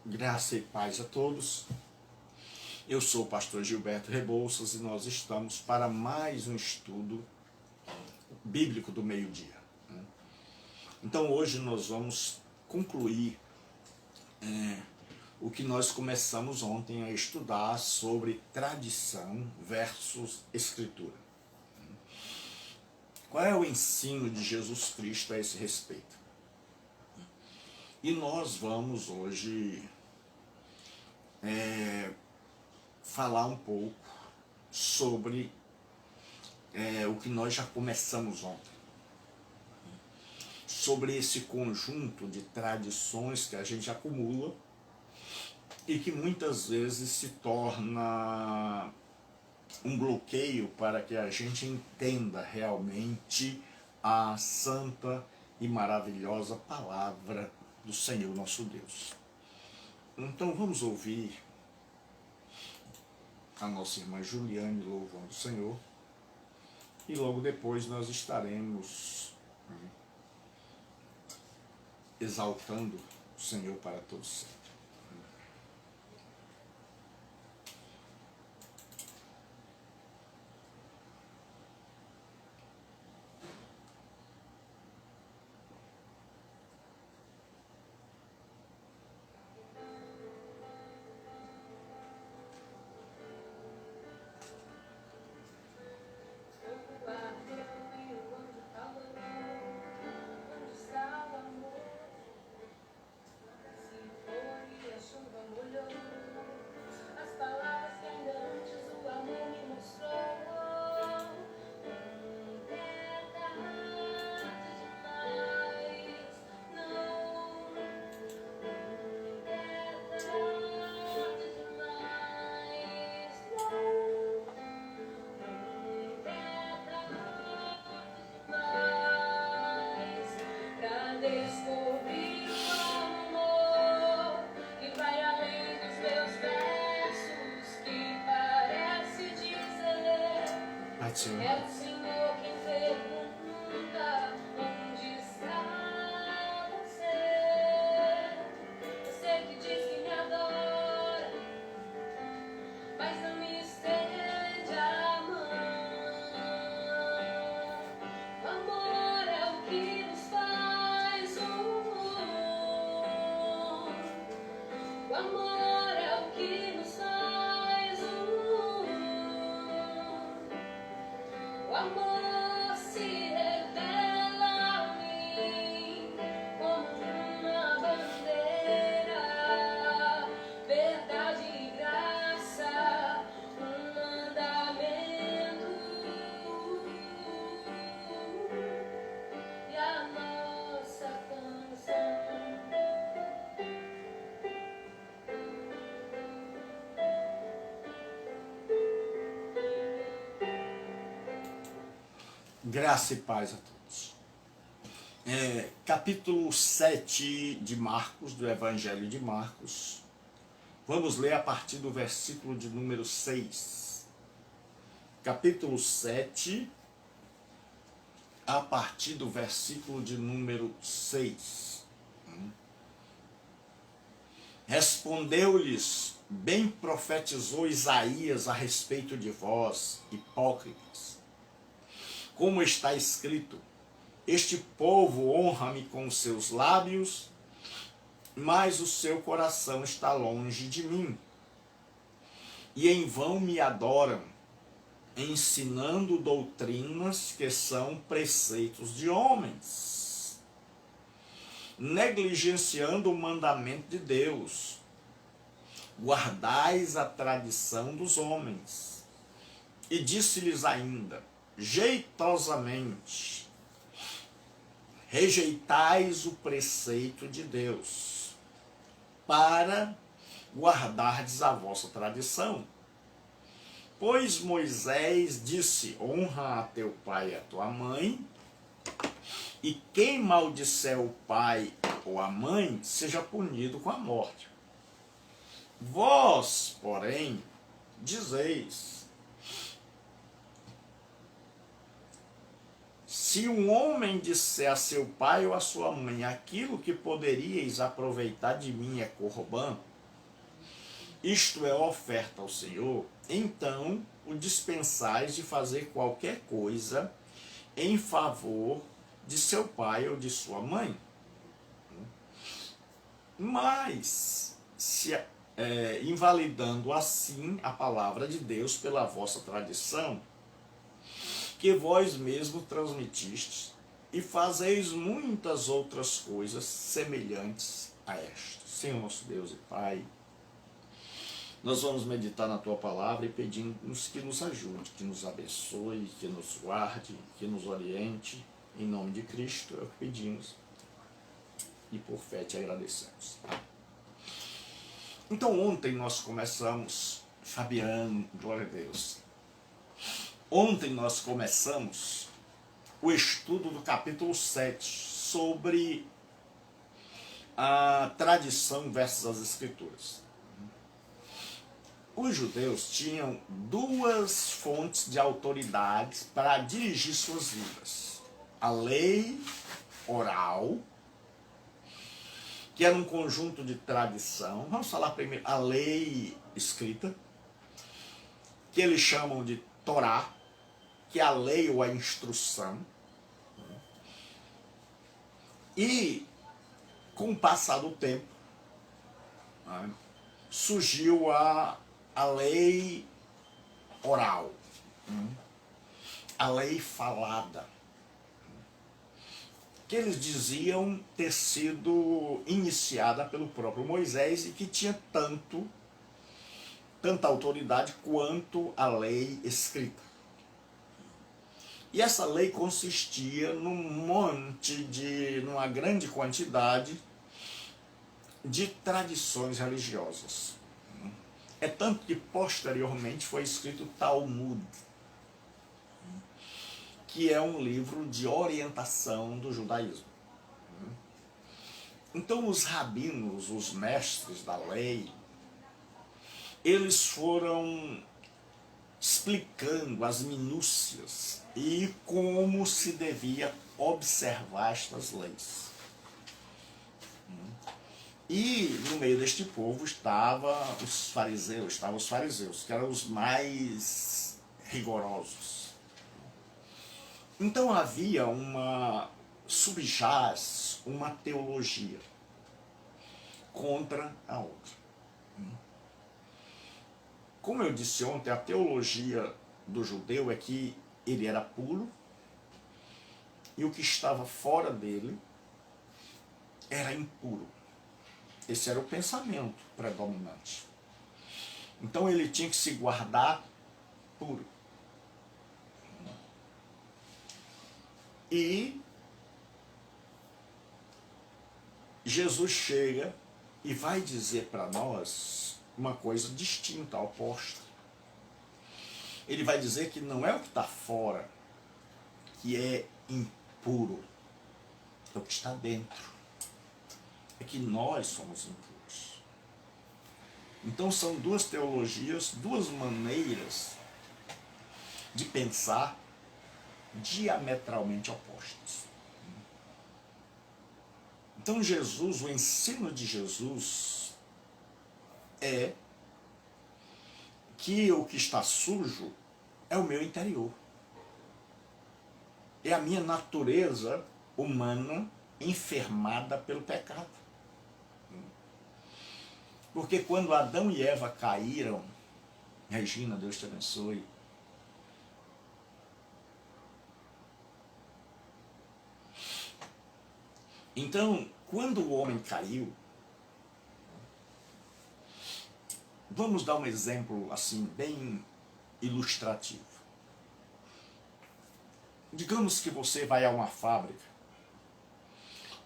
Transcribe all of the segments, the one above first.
Graça e paz a todos. Eu sou o pastor Gilberto Rebouças e nós estamos para mais um estudo bíblico do meio-dia. Então hoje nós vamos concluir o que nós começamos ontem a estudar sobre tradição versus escritura. Qual é o ensino de Jesus Cristo a esse respeito? E nós vamos hoje falar um pouco sobre o que nós já começamos ontem, sobre esse conjunto de tradições que a gente acumula e que muitas vezes se torna um bloqueio para que a gente entenda realmente a santa e maravilhosa palavra do Senhor nosso Deus. Então vamos ouvir a nossa irmã Juliane louvando o Senhor e logo depois nós estaremos exaltando o Senhor para todos sempre. Senhor. É o Senhor quem pergunta onde está você. Você que diz que me adora, mas não me estende a mão. O amor é o que nos faz um. O amor é o que nos faz um. O amor se revela a mim como uma bandeira, verdade e graça, um mandamento, e a nossa canção. Graça e paz a todos. Capítulo 7 de Marcos, do Evangelho de Marcos. Vamos ler a partir do versículo de número 6. Capítulo 7, a partir do versículo de número 6. Respondeu-lhes, bem profetizou Isaías a respeito de vós, hipócritas. Como está escrito, este povo honra-me com os seus lábios, mas o seu coração está longe de mim. E em vão me adoram, ensinando doutrinas que são preceitos de homens, negligenciando o mandamento de Deus. Guardais a tradição dos homens. E disse-lhes ainda, jeitosamente, rejeitais o preceito de Deus, para guardardes a vossa tradição. Pois Moisés disse, honra a teu pai e a tua mãe, e quem maldisser o pai ou a mãe, seja punido com a morte. Vós, porém, dizeis, se um homem disser a seu pai ou a sua mãe, aquilo que poderíeis aproveitar de mim é corbã, isto é oferta ao Senhor, então o dispensais de fazer qualquer coisa em favor de seu pai ou de sua mãe. Mas, invalidando assim a palavra de Deus pela vossa tradição, que vós mesmos transmitistes, e fazeis muitas outras coisas semelhantes a esta. Senhor nosso Deus e Pai, nós vamos meditar na Tua Palavra e pedimos que nos ajude, que nos abençoe, que nos guarde, que nos oriente. Em nome de Cristo é o que pedimos e por fé te agradecemos. Então ontem nós começamos, Fabiano, glória a Deus. Ontem nós começamos o estudo do capítulo 7 sobre a tradição versus as escrituras. Os judeus tinham duas fontes de autoridades para dirigir suas vidas. A lei oral, que era um conjunto de tradição. Vamos falar primeiro a lei escrita, que eles chamam de Torá, que é a lei ou a instrução. E, com o passar do tempo, surgiu a lei oral, a lei falada, que eles diziam ter sido iniciada pelo próprio Moisés e que tinha tanta autoridade quanto a lei escrita. E essa lei consistia numa grande quantidade de tradições religiosas. É tanto que posteriormente foi escrito o Talmud, que é um livro de orientação do judaísmo. Então os rabinos, os mestres da lei, eles foram explicando as minúcias e como se devia observar estas leis. E no meio deste povo estavam os fariseus, que eram os mais rigorosos. Então havia subjaz uma teologia contra a outra. Como eu disse ontem, a teologia do judeu é que ele era puro e o que estava fora dele era impuro. Esse era o pensamento predominante. Então ele tinha que se guardar puro. E Jesus chega e vai dizer para nós uma coisa distinta, oposta. Ele vai dizer que não é o que está fora que é impuro, é o que está dentro. É que nós somos impuros. Então são duas teologias, duas maneiras de pensar diametralmente opostas. Então Jesus, o ensino de Jesus é que o que está sujo é o meu interior. É a minha natureza humana enfermada pelo pecado. Porque quando Adão e Eva caíram, Regina, Deus te abençoe, então, quando o homem caiu, vamos dar um exemplo assim, bem ilustrativo. Digamos que você vai a uma fábrica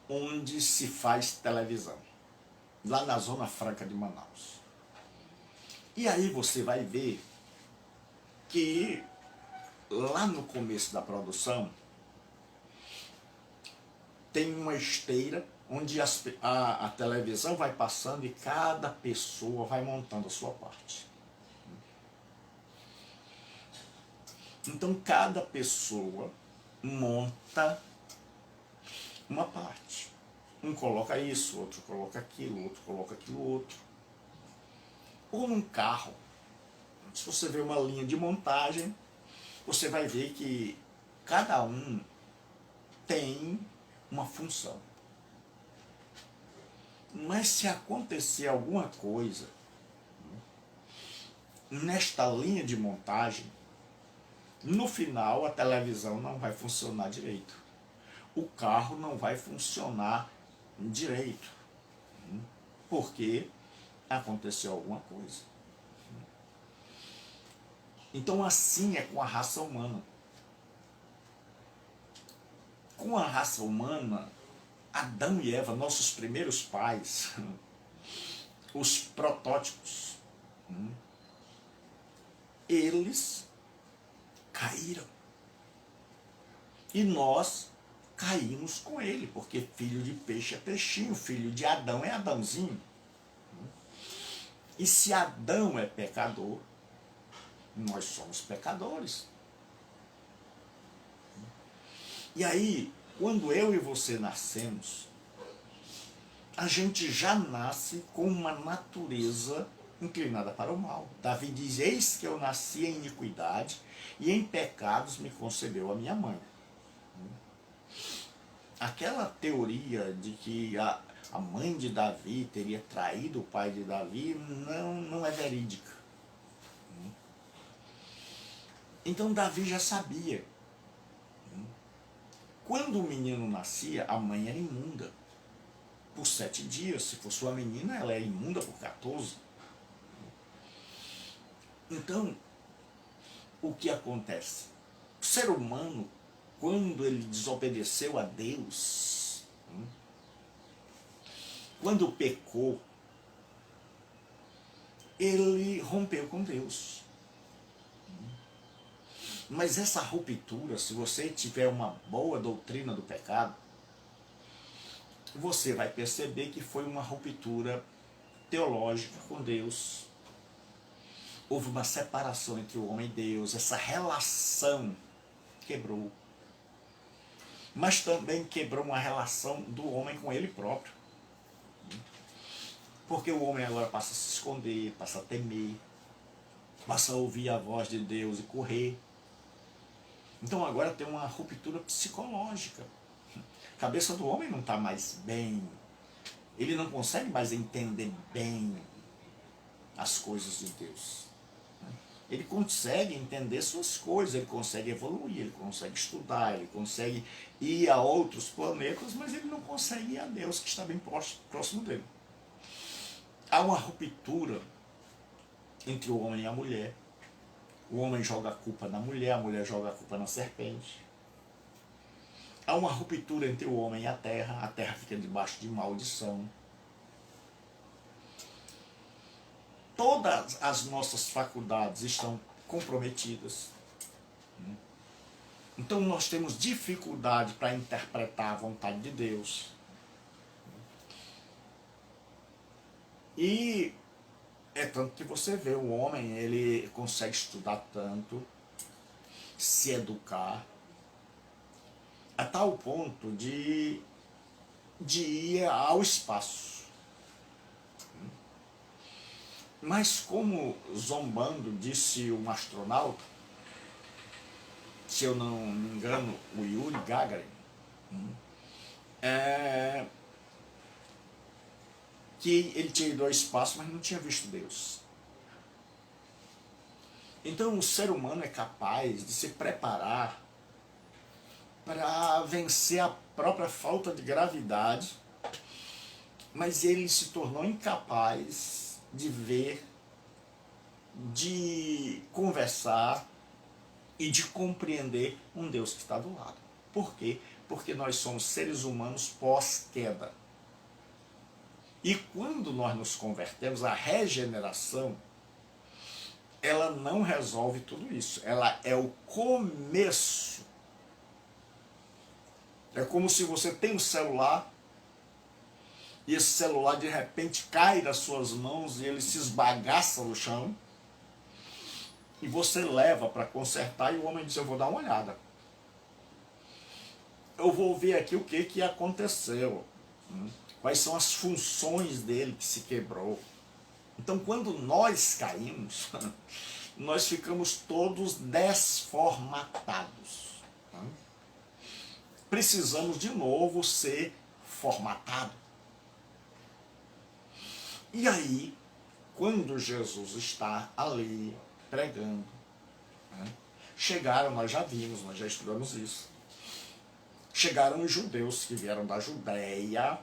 onde se faz televisão, lá na Zona Franca de Manaus. E aí você vai ver que lá no começo da produção tem uma esteira onde a televisão vai passando e cada pessoa vai montando a sua parte. Então cada pessoa monta uma parte. Um coloca isso, outro coloca aquilo, outro coloca aquilo outro. ou num carro. Se você vê uma linha de montagem, você vai ver que cada um tem uma função. Mas se acontecer alguma coisa nesta linha de montagem, no final a televisão não vai funcionar direito. O carro não vai funcionar direito. Porque aconteceu alguma coisa. Então assim é com a raça humana. Com a raça humana, Adão e Eva, nossos primeiros pais, os protótipos, eles caíram. E nós caímos com ele, porque filho de peixe é peixinho, filho de Adão é Adãozinho. E se Adão é pecador, nós somos pecadores. E aí, quando eu e você nascemos, a gente já nasce com uma natureza inclinada para o mal. Davi diz: eis que eu nasci em iniquidade e em pecados me concebeu a minha mãe. Aquela teoria de que a mãe de Davi teria traído o pai de Davi não é verídica. Então Davi já sabia. Quando o menino nascia, a mãe era imunda por 7 dias. Se fosse uma menina, ela era imunda por 14. Então, o que acontece? O ser humano, quando ele desobedeceu a Deus, quando pecou, ele rompeu com Deus. Mas essa ruptura, se você tiver uma boa doutrina do pecado, você vai perceber que foi uma ruptura teológica com Deus. Houve uma separação entre o homem e Deus, essa relação quebrou. Mas também quebrou uma relação do homem com ele próprio. Porque o homem agora passa a se esconder, passa a temer, passa a ouvir a voz de Deus e correr. Então agora tem uma ruptura psicológica. A cabeça do homem não está mais bem. Ele não consegue mais entender bem as coisas de Deus. Ele consegue entender suas coisas, ele consegue evoluir, ele consegue estudar, ele consegue ir a outros planetas, mas ele não consegue ir a Deus, que está bem próximo dele. Há uma ruptura entre o homem e a mulher. O homem joga a culpa na mulher, a mulher joga a culpa na serpente. Há uma ruptura entre o homem e a terra fica debaixo de maldição. Todas as nossas faculdades estão comprometidas. Então nós temos dificuldade para interpretar a vontade de Deus. E é tanto que você vê o homem, ele consegue estudar tanto, se educar, a tal ponto de ir ao espaço. Mas como zombando disse um astronauta, se eu não me engano, o Yuri Gagarin, que ele tinha ido ao espaço, mas não tinha visto Deus. Então o ser humano é capaz de se preparar para vencer a própria falta de gravidade, mas ele se tornou incapaz de ver, de conversar e de compreender um Deus que está do lado. Por quê? Porque nós somos seres humanos pós-queda. E quando nós nos convertemos, a regeneração, ela não resolve tudo isso. Ela é o começo. É como se você tem um celular e esse celular de repente cai das suas mãos e ele se esbagaça no chão e você leva para consertar e o homem diz: eu vou dar uma olhada. Eu vou ver aqui o que aconteceu. Quais são as funções dele que se quebrou. Então, quando nós caímos, nós ficamos todos desformatados. Precisamos de novo ser formatados. E aí, quando Jesus está ali pregando, chegaram, nós já vimos, nós já estudamos isso, chegaram os judeus que vieram da Judéia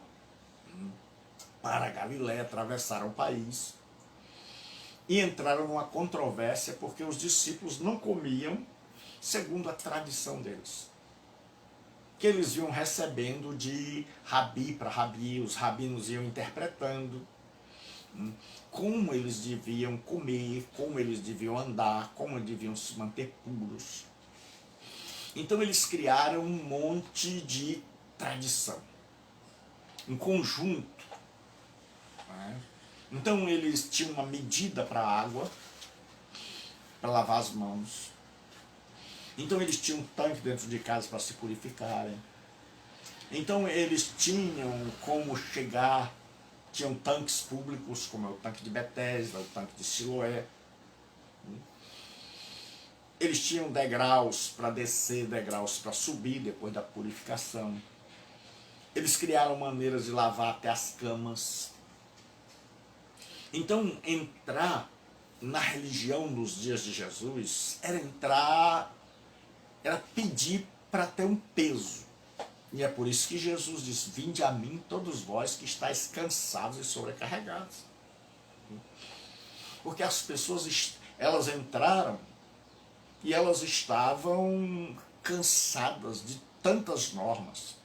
para a Galiléia, atravessaram o país e entraram numa controvérsia porque os discípulos não comiam segundo a tradição deles, que eles iam recebendo de rabi para rabi, os rabinos iam interpretando como eles deviam comer, como eles deviam andar, como deviam se manter puros. Então eles criaram um monte de tradição, um conjunto. Então eles tinham uma medida para a água, para lavar as mãos. Então eles tinham um tanque dentro de casa para se purificarem. Então eles tinham como chegar, tinham tanques públicos, como é o tanque de Betesda, o tanque de Siloé. Eles tinham degraus para descer, degraus para subir depois da purificação. Eles criaram maneiras de lavar até as camas. Então, entrar na religião dos dias de Jesus era pedir para ter um peso. E é por isso que Jesus diz: vinde a mim todos vós que estáis cansados e sobrecarregados. Porque as pessoas, elas entraram e elas estavam cansadas de tantas normas.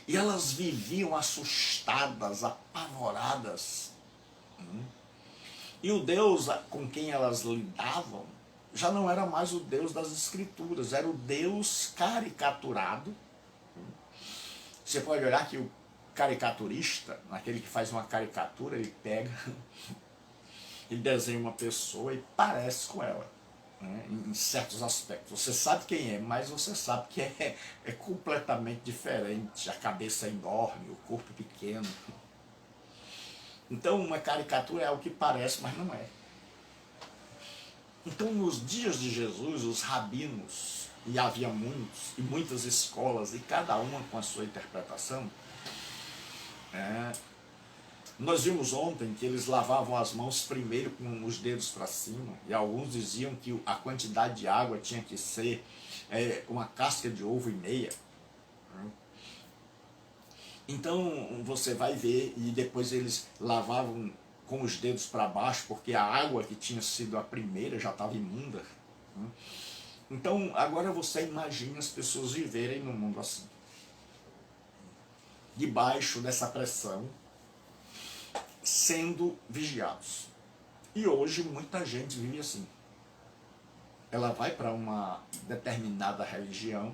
E elas viviam assustadas, apavoradas. E o Deus com quem elas lidavam já não era mais o Deus das Escrituras, era o Deus caricaturado. Você pode olhar que o caricaturista, aquele que faz uma caricatura, ele pega, ele desenha uma pessoa e parece com ela, em certos aspectos. Você sabe quem é, mas você sabe que é completamente diferente. A cabeça é enorme, o corpo pequeno. Então uma caricatura é algo que parece, mas não é. Então nos dias de Jesus, os rabinos, e havia muitos, e muitas escolas, e cada uma com a sua interpretação, nós vimos ontem que eles lavavam as mãos primeiro com os dedos para cima, e alguns diziam que a quantidade de água tinha que ser uma casca de ovo e meia. Então você vai ver, e depois eles lavavam com os dedos para baixo, porque a água que tinha sido a primeira já estava imunda. Então agora você imagina as pessoas viverem num mundo assim, debaixo dessa pressão, sendo vigiados. E hoje muita gente vive assim. Ela vai para uma determinada religião,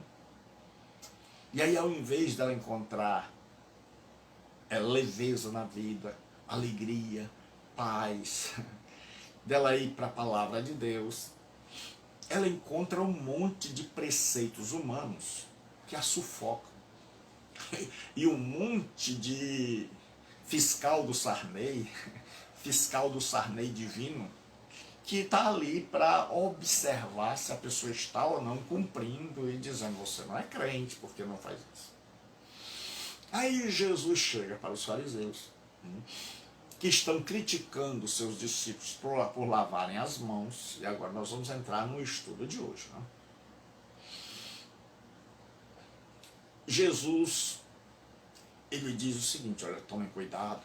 e aí ao invés dela encontrar leveza na vida, alegria, paz, dela ir para a palavra de Deus, ela encontra um monte de preceitos humanos que a sufocam. E um monte de fiscal do Sarney divino, que está ali para observar se a pessoa está ou não cumprindo e dizendo: você não é crente porque não faz isso. Aí Jesus chega para os fariseus, que estão criticando seus discípulos por lavarem as mãos, e agora nós vamos entrar no estudo de hoje. Jesus, ele diz o seguinte: olha, tomem cuidado,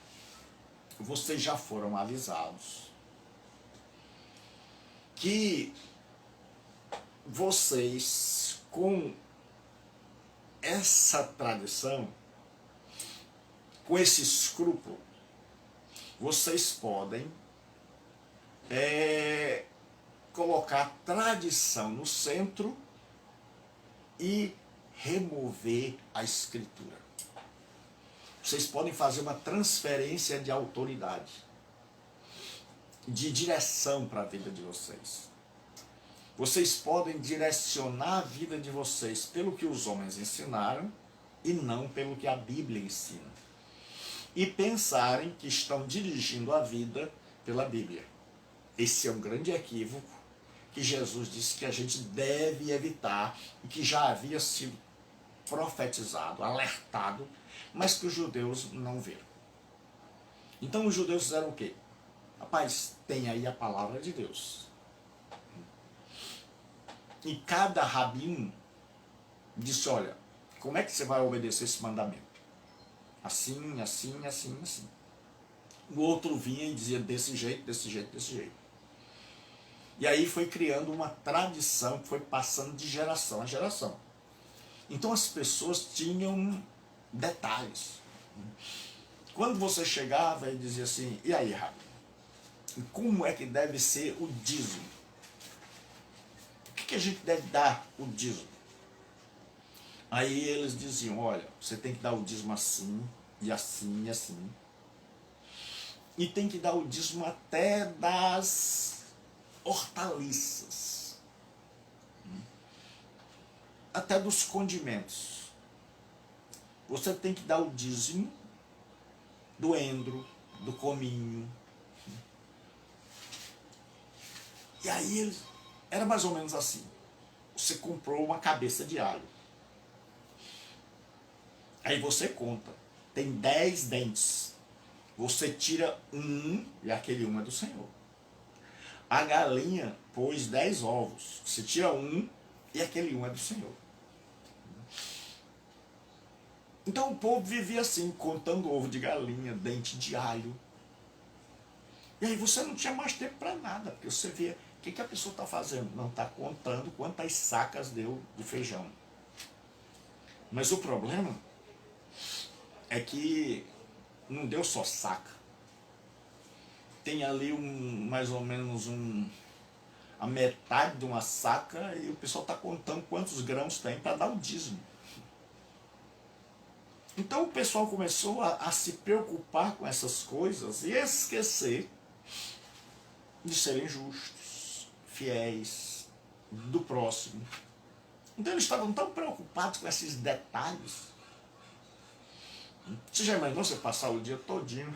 vocês já foram avisados que vocês, com essa tradição, com esse escrúpulo, vocês podem colocar a tradição no centro e remover a Escritura. Vocês podem fazer uma transferência de autoridade, de direção para a vida de vocês. Vocês podem direcionar a vida de vocês pelo que os homens ensinaram e não pelo que a Bíblia ensina. e pensarem que estão dirigindo a vida pela Bíblia. Esse é um grande equívoco que Jesus disse que a gente deve evitar e que já havia sido profetizado, alertado, mas que os judeus não viram. Então os judeus fizeram o quê? Rapaz, tem aí a palavra de Deus. E cada rabino disse, olha, como é que você vai obedecer esse mandamento? Assim, assim, assim, assim. O outro vinha e dizia desse jeito, desse jeito, desse jeito. E aí foi criando uma tradição que foi passando de geração a geração. Então as pessoas tinham detalhes. Quando você chegava e dizia assim, e aí, Rabi, como é que deve ser o dízimo? O que a gente deve dar o dízimo? Aí eles diziam, olha, você tem que dar o dízimo assim, e assim, e assim. E tem que dar o dízimo até das hortaliças. Até dos condimentos. Você tem que dar o dízimo do endro, do cominho. E aí era mais ou menos assim. Você comprou uma cabeça de alho. Aí você conta. Tem 10 dentes. Você tira um e aquele um é do Senhor. A galinha pôs 10 ovos. Você tira um e aquele um é do Senhor. Então o povo vivia assim, contando ovo de galinha, dente de alho. E aí você não tinha mais tempo para nada, porque você via o que a pessoa está fazendo. Não está contando quantas sacas deu de feijão. Mas o problema é que não deu só saca. Tem ali mais ou menos a metade de uma saca e o pessoal está contando quantos grãos tem para dar o dízimo. Então o pessoal começou a se preocupar com essas coisas e esquecer de serem justos, fiéis, do próximo. Então eles estavam tão preocupados com esses detalhes. Você já imaginou você passar o dia todinho?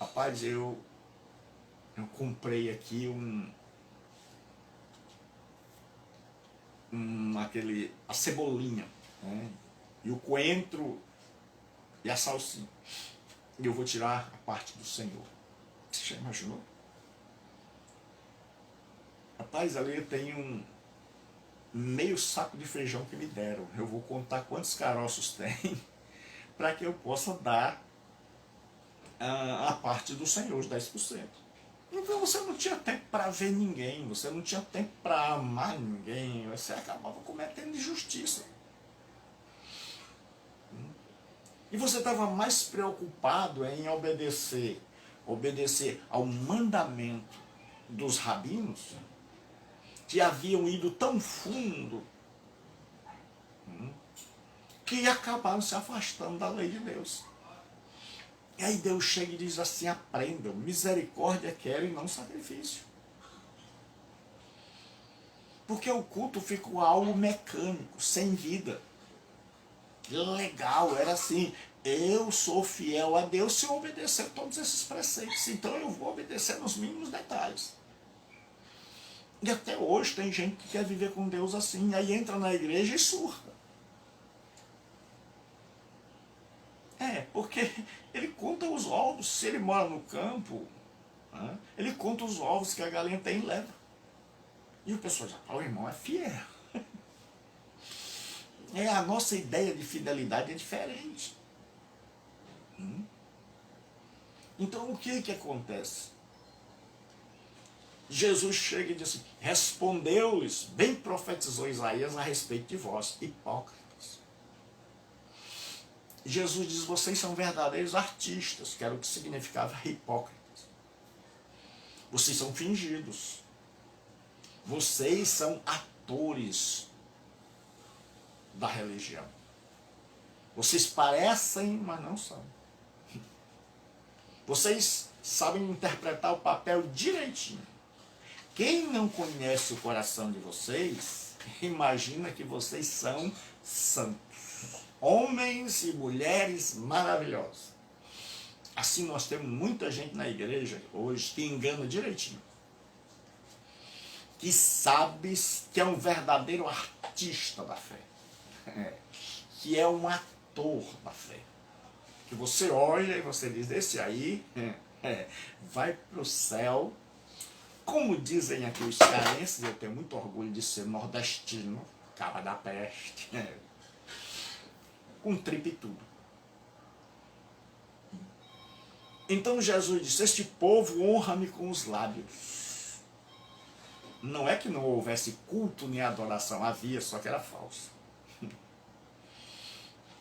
Rapaz, eu comprei aqui a cebolinha, né? E o coentro e a salsinha. E eu vou tirar a parte do Senhor. Você já imaginou? Rapaz, ali eu tenho meio saco de feijão que me deram. Eu vou contar quantos caroços tem para que eu possa dar a parte do Senhor, os 10%. Então você não tinha tempo para ver ninguém, você não tinha tempo para amar ninguém, você acabava cometendo injustiça. E você estava mais preocupado em obedecer ao mandamento dos rabinos, que haviam ido tão fundo, que acabaram se afastando da lei de Deus. E aí Deus chega e diz assim, aprendam, misericórdia quero e não sacrifício. Porque o culto ficou algo mecânico, sem vida. Legal, era assim, eu sou fiel a Deus se eu obedecer todos esses preceitos, então eu vou obedecer nos mínimos detalhes. E até hoje tem gente que quer viver com Deus assim, aí entra na igreja e surta. Porque ele conta os ovos, se ele mora no campo, né, ele conta os ovos que a galinha tem e leva. E o pessoal já fala, o irmão é fiel. A nossa ideia de fidelidade é diferente. Então o que acontece? Jesus chega e diz assim, respondeu-lhes, bem profetizou Isaías a respeito de vós, hipócritas. Jesus diz, vocês são verdadeiros artistas, que era o que significava hipócritas. Vocês são fingidos. Vocês são atores da religião. Vocês parecem, mas não são. Vocês sabem interpretar o papel direitinho. Quem não conhece o coração de vocês, imagina que vocês são santos. Homens e mulheres maravilhosos. Assim nós temos muita gente na igreja hoje que engana direitinho. Que sabe que é um verdadeiro artista da fé. Que é um ator da fé. Que você olha e você diz, esse aí vai para o céu. Como dizem aqui os cearenses, eu tenho muito orgulho de ser nordestino, cara da peste, com tripa e tudo. Então Jesus disse, este povo honra-me com os lábios. Não é que não houvesse culto nem adoração, havia, só que era falso.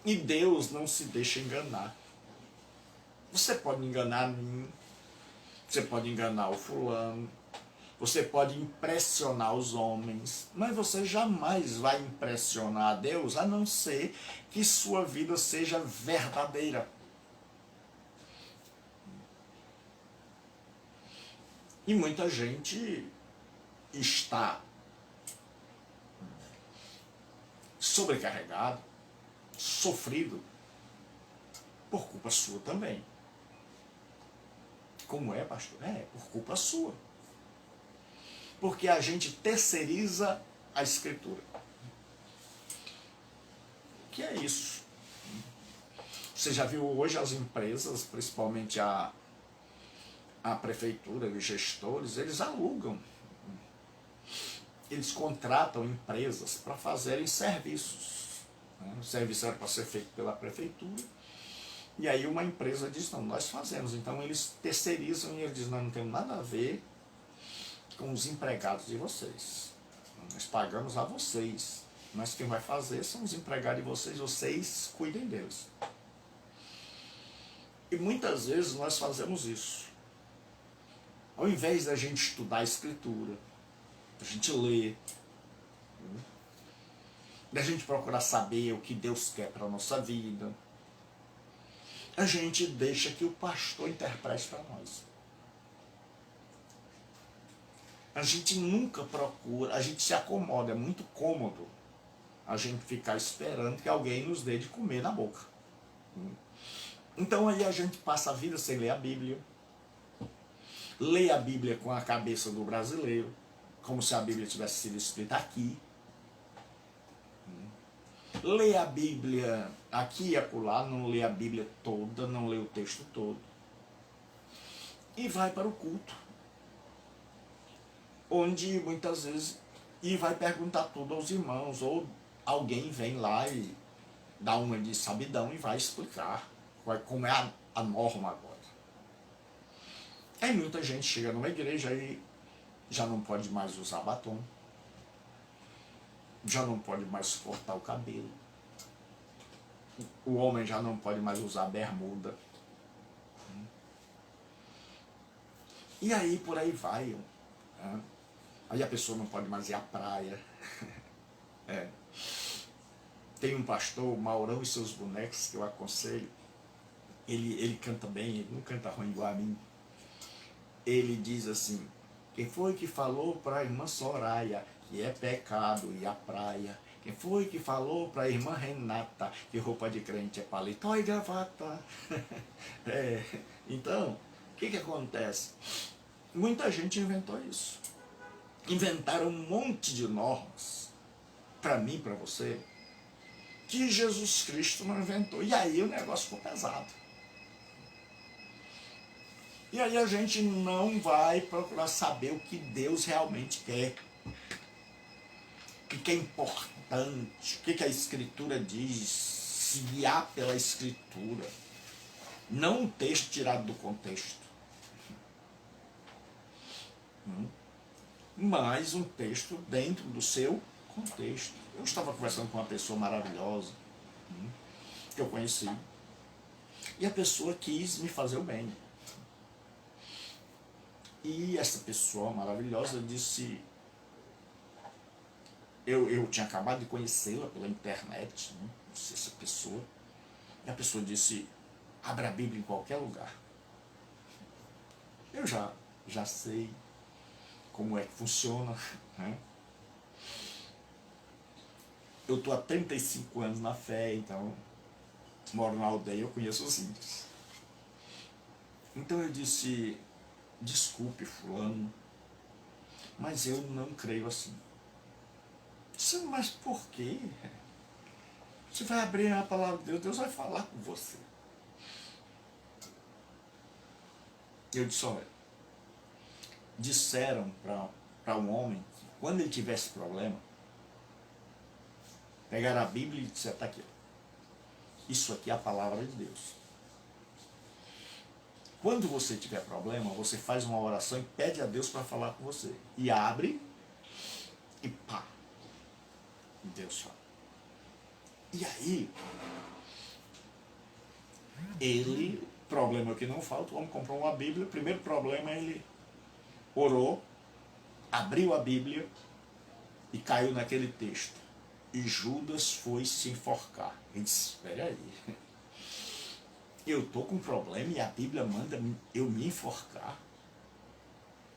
E Deus não se deixa enganar. Você pode enganar a mim, você pode enganar o fulano, você pode impressionar os homens, mas você jamais vai impressionar a Deus, a não ser que sua vida seja verdadeira. E muita gente está sobrecarregado, sofrido, por culpa sua também. Como é, pastor? É, por culpa sua. Porque a gente terceiriza a Escritura. O que é isso? Você já viu hoje as empresas, principalmente a prefeitura, os gestores, eles alugam. Eles contratam empresas para fazerem serviços. O serviço era para ser feito pela prefeitura. E aí uma empresa diz, não, nós fazemos. Então eles terceirizam e eles dizem, não tem nada a ver com os empregados de vocês. Nós pagamos a vocês. Mas quem vai fazer são os empregados de vocês. Vocês cuidem deles. E muitas vezes nós fazemos isso. Ao invés da gente estudar a Escritura, da gente ler, da gente procurar saber o que Deus quer para a nossa vida, a gente deixa que o pastor interprete para nós. A gente nunca procura, a gente se acomoda, é muito cômodo a gente ficar esperando que alguém nos dê de comer na boca. Então aí a gente passa a vida sem ler a Bíblia, lê a Bíblia com a cabeça do brasileiro, como se a Bíblia tivesse sido escrita aqui. Lê a Bíblia aqui e acolá, não lê a Bíblia toda, não lê o texto todo. E vai para o culto, onde muitas vezes, e vai perguntar tudo aos irmãos, ou alguém vem lá e dá uma de sabidão e vai explicar como é a norma agora. Aí muita gente chega numa igreja e já não pode mais usar batom, já não pode mais cortar o cabelo, o homem já não pode mais usar bermuda. E aí por aí vai. Aí a pessoa não pode mais ir à praia. Tem um pastor, Maurão e seus bonecos, que eu aconselho. Ele canta bem, ele não canta ruim igual a mim. Ele diz assim, quem foi que falou para a irmã Soraya que é pecado ir à praia? Quem foi que falou para a irmã Renata que roupa de crente é paletó e gravata? Então, o que acontece? Muita gente inventou isso. Inventaram um monte de normas, para mim, para você, que Jesus Cristo não inventou. E aí o negócio ficou pesado. E aí a gente não vai procurar saber o que Deus realmente quer. O que é importante, o que a Escritura diz, se guiar pela Escritura. Não um texto tirado do contexto. Mas um texto dentro do seu contexto. Eu estava conversando com uma pessoa maravilhosa, que eu conheci, e a pessoa quis me fazer o bem. E essa pessoa maravilhosa disse, eu tinha acabado de conhecê-la pela internet, não sei essa pessoa, e a pessoa disse, abra a Bíblia em qualquer lugar. Eu já sei como é que funciona, né? Eu estou há 35 anos na fé, então moro na aldeia, eu conheço os índios. Então eu disse, desculpe fulano, mas eu não creio assim. Disse, mas por quê? Você vai abrir a palavra de Deus, Deus vai falar com você. Eu disse, olha, disseram para um homem que quando ele tivesse problema, pegar a Bíblia e disser, tá aqui, isso aqui é a palavra de Deus. Quando você tiver problema, você faz uma oração e pede a Deus para falar com você. E abre e pá, Deus fala. E aí, ele, problema que não falta, o homem comprou uma Bíblia, o primeiro problema ele orou, abriu a Bíblia e caiu naquele texto. E Judas foi se enforcar. Ele disse, espera aí, eu estou com um problema e a Bíblia manda eu me enforcar.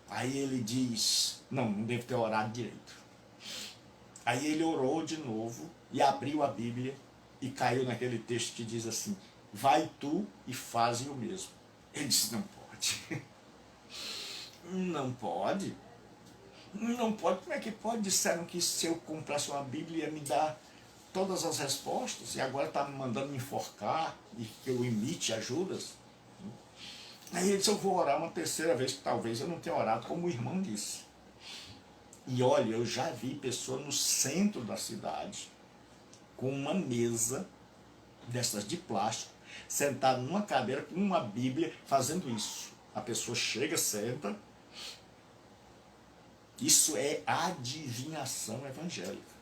Aí ele diz, não devo ter orado direito. Aí ele orou de novo e abriu a Bíblia e caiu naquele texto que diz assim, vai tu e faze o mesmo. Ele disse, não pode. Não pode. Não pode. Como é que pode? Disseram que se eu comprasse uma Bíblia ia me dar todas as respostas e agora está me mandando me enforcar e que eu imite a Judas. Aí ele disse, eu vou orar uma terceira vez, que talvez eu não tenha orado como o irmão disse. E olha, eu já vi pessoa no centro da cidade com uma mesa dessas de plástico, sentada numa cadeira com uma Bíblia fazendo isso. A pessoa chega, senta. Isso é adivinhação evangélica.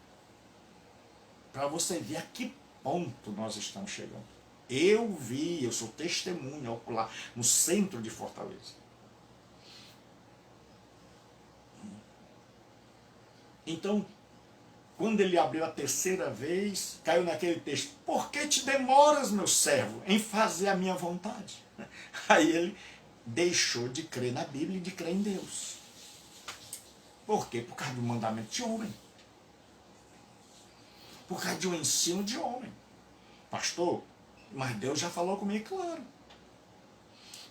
Para você ver a que ponto nós estamos chegando. Eu sou testemunha ocular no centro de Fortaleza. Então, quando ele abriu a terceira vez, caiu naquele texto, por que te demoras, meu servo, em fazer a minha vontade? Aí ele deixou de crer na Bíblia e de crer em Deus. Por quê? Por causa do mandamento de homem. Por causa de um ensino de homem. Pastor, mas Deus já falou comigo, claro.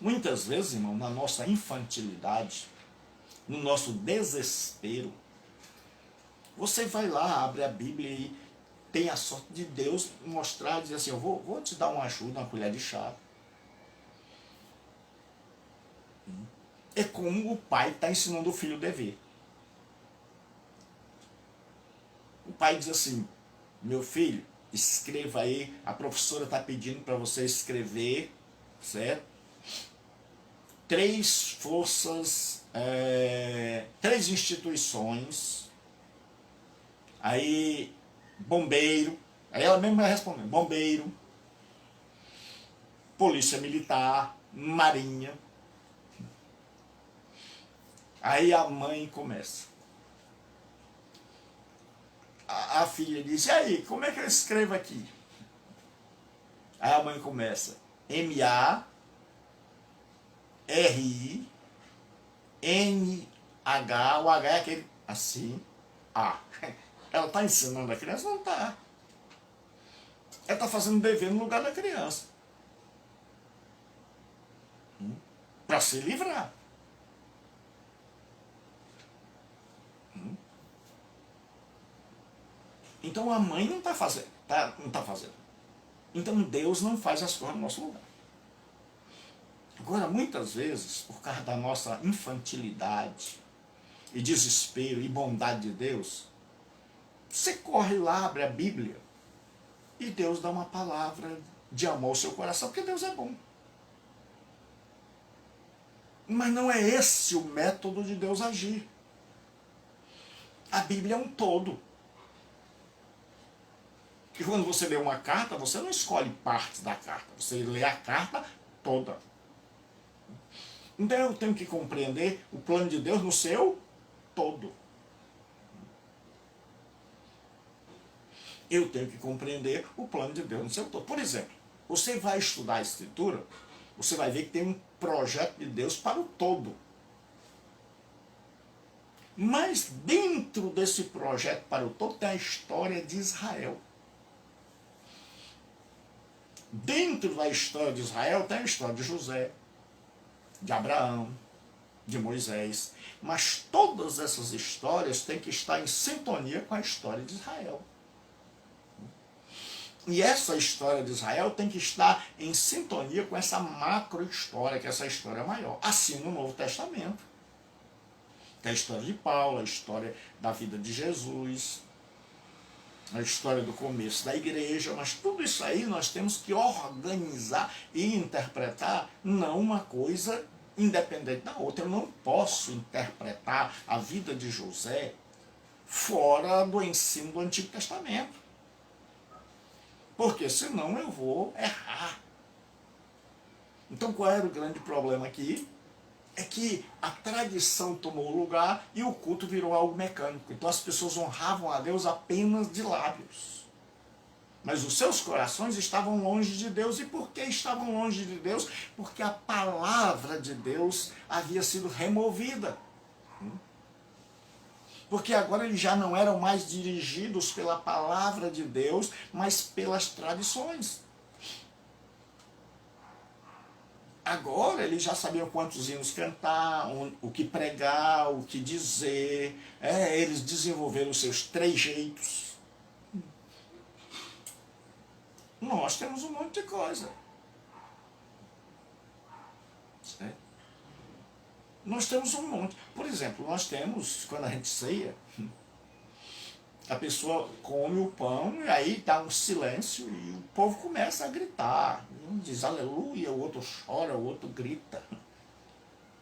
Muitas vezes, irmão, na nossa infantilidade, no nosso desespero, você vai lá, abre a Bíblia e tem a sorte de Deus mostrar, dizer assim, eu vou te dar uma ajuda, uma colher de chá. É como o pai está ensinando o filho o dever. O pai diz assim, meu filho, escreva aí, a professora está pedindo para você escrever, certo? 3 forças, 3 instituições, aí bombeiro, aí ela mesma vai responder, bombeiro, polícia militar, marinha. Aí a mãe começa. A filha diz, e aí, como é que eu escrevo aqui? Aí a mãe começa, M-A-R-I-N-H, o H é aquele assim, A. Ela está ensinando a criança? Não está. Ela está fazendo dever no lugar da criança. Para se livrar. Então a mãe não está fazendo, não está fazendo. Então Deus não faz as coisas no nosso lugar. Agora, muitas vezes, por causa da nossa infantilidade e desespero e bondade de Deus, você corre lá, abre a Bíblia e Deus dá uma palavra de amor ao seu coração, porque Deus é bom. Mas não é esse o método de Deus agir. A Bíblia é um todo. E quando você lê uma carta, você não escolhe partes da carta, você lê a carta toda. Então eu tenho que compreender o plano de Deus no seu todo. Eu tenho que compreender o plano de Deus no seu todo. Por exemplo, você vai estudar a Escritura, você vai ver que tem um projeto de Deus para o todo. Mas dentro desse projeto para o todo tem a história de Israel. Dentro da história de Israel tem a história de José, de Abraão, de Moisés. Mas todas essas histórias têm que estar em sintonia com a história de Israel. E essa história de Israel tem que estar em sintonia com essa macro-história, que essa história é maior. Assim no Novo Testamento. Tem a história de Paulo, a história da vida de Jesus, a história do começo da igreja, mas tudo isso aí nós temos que organizar e interpretar, não uma coisa independente da outra. Eu não posso interpretar a vida de José fora do ensino do Antigo Testamento. Porque senão eu vou errar. Então qual era o grande problema aqui? É que a tradição tomou lugar e o culto virou algo mecânico. Então as pessoas honravam a Deus apenas de lábios. Mas os seus corações estavam longe de Deus. E por que estavam longe de Deus? Porque a palavra de Deus havia sido removida. Porque agora eles já não eram mais dirigidos pela palavra de Deus, mas pelas tradições. Agora eles já sabiam quantos hinos cantar, o que pregar, o que dizer. Eles desenvolveram os seus trejeitos. Nós temos um monte de coisa. Certo? Nós temos um monte. Por exemplo, nós temos, quando a gente ceia, a pessoa come o pão e aí dá um silêncio e o povo começa a gritar. Um diz aleluia, o outro chora, o outro grita.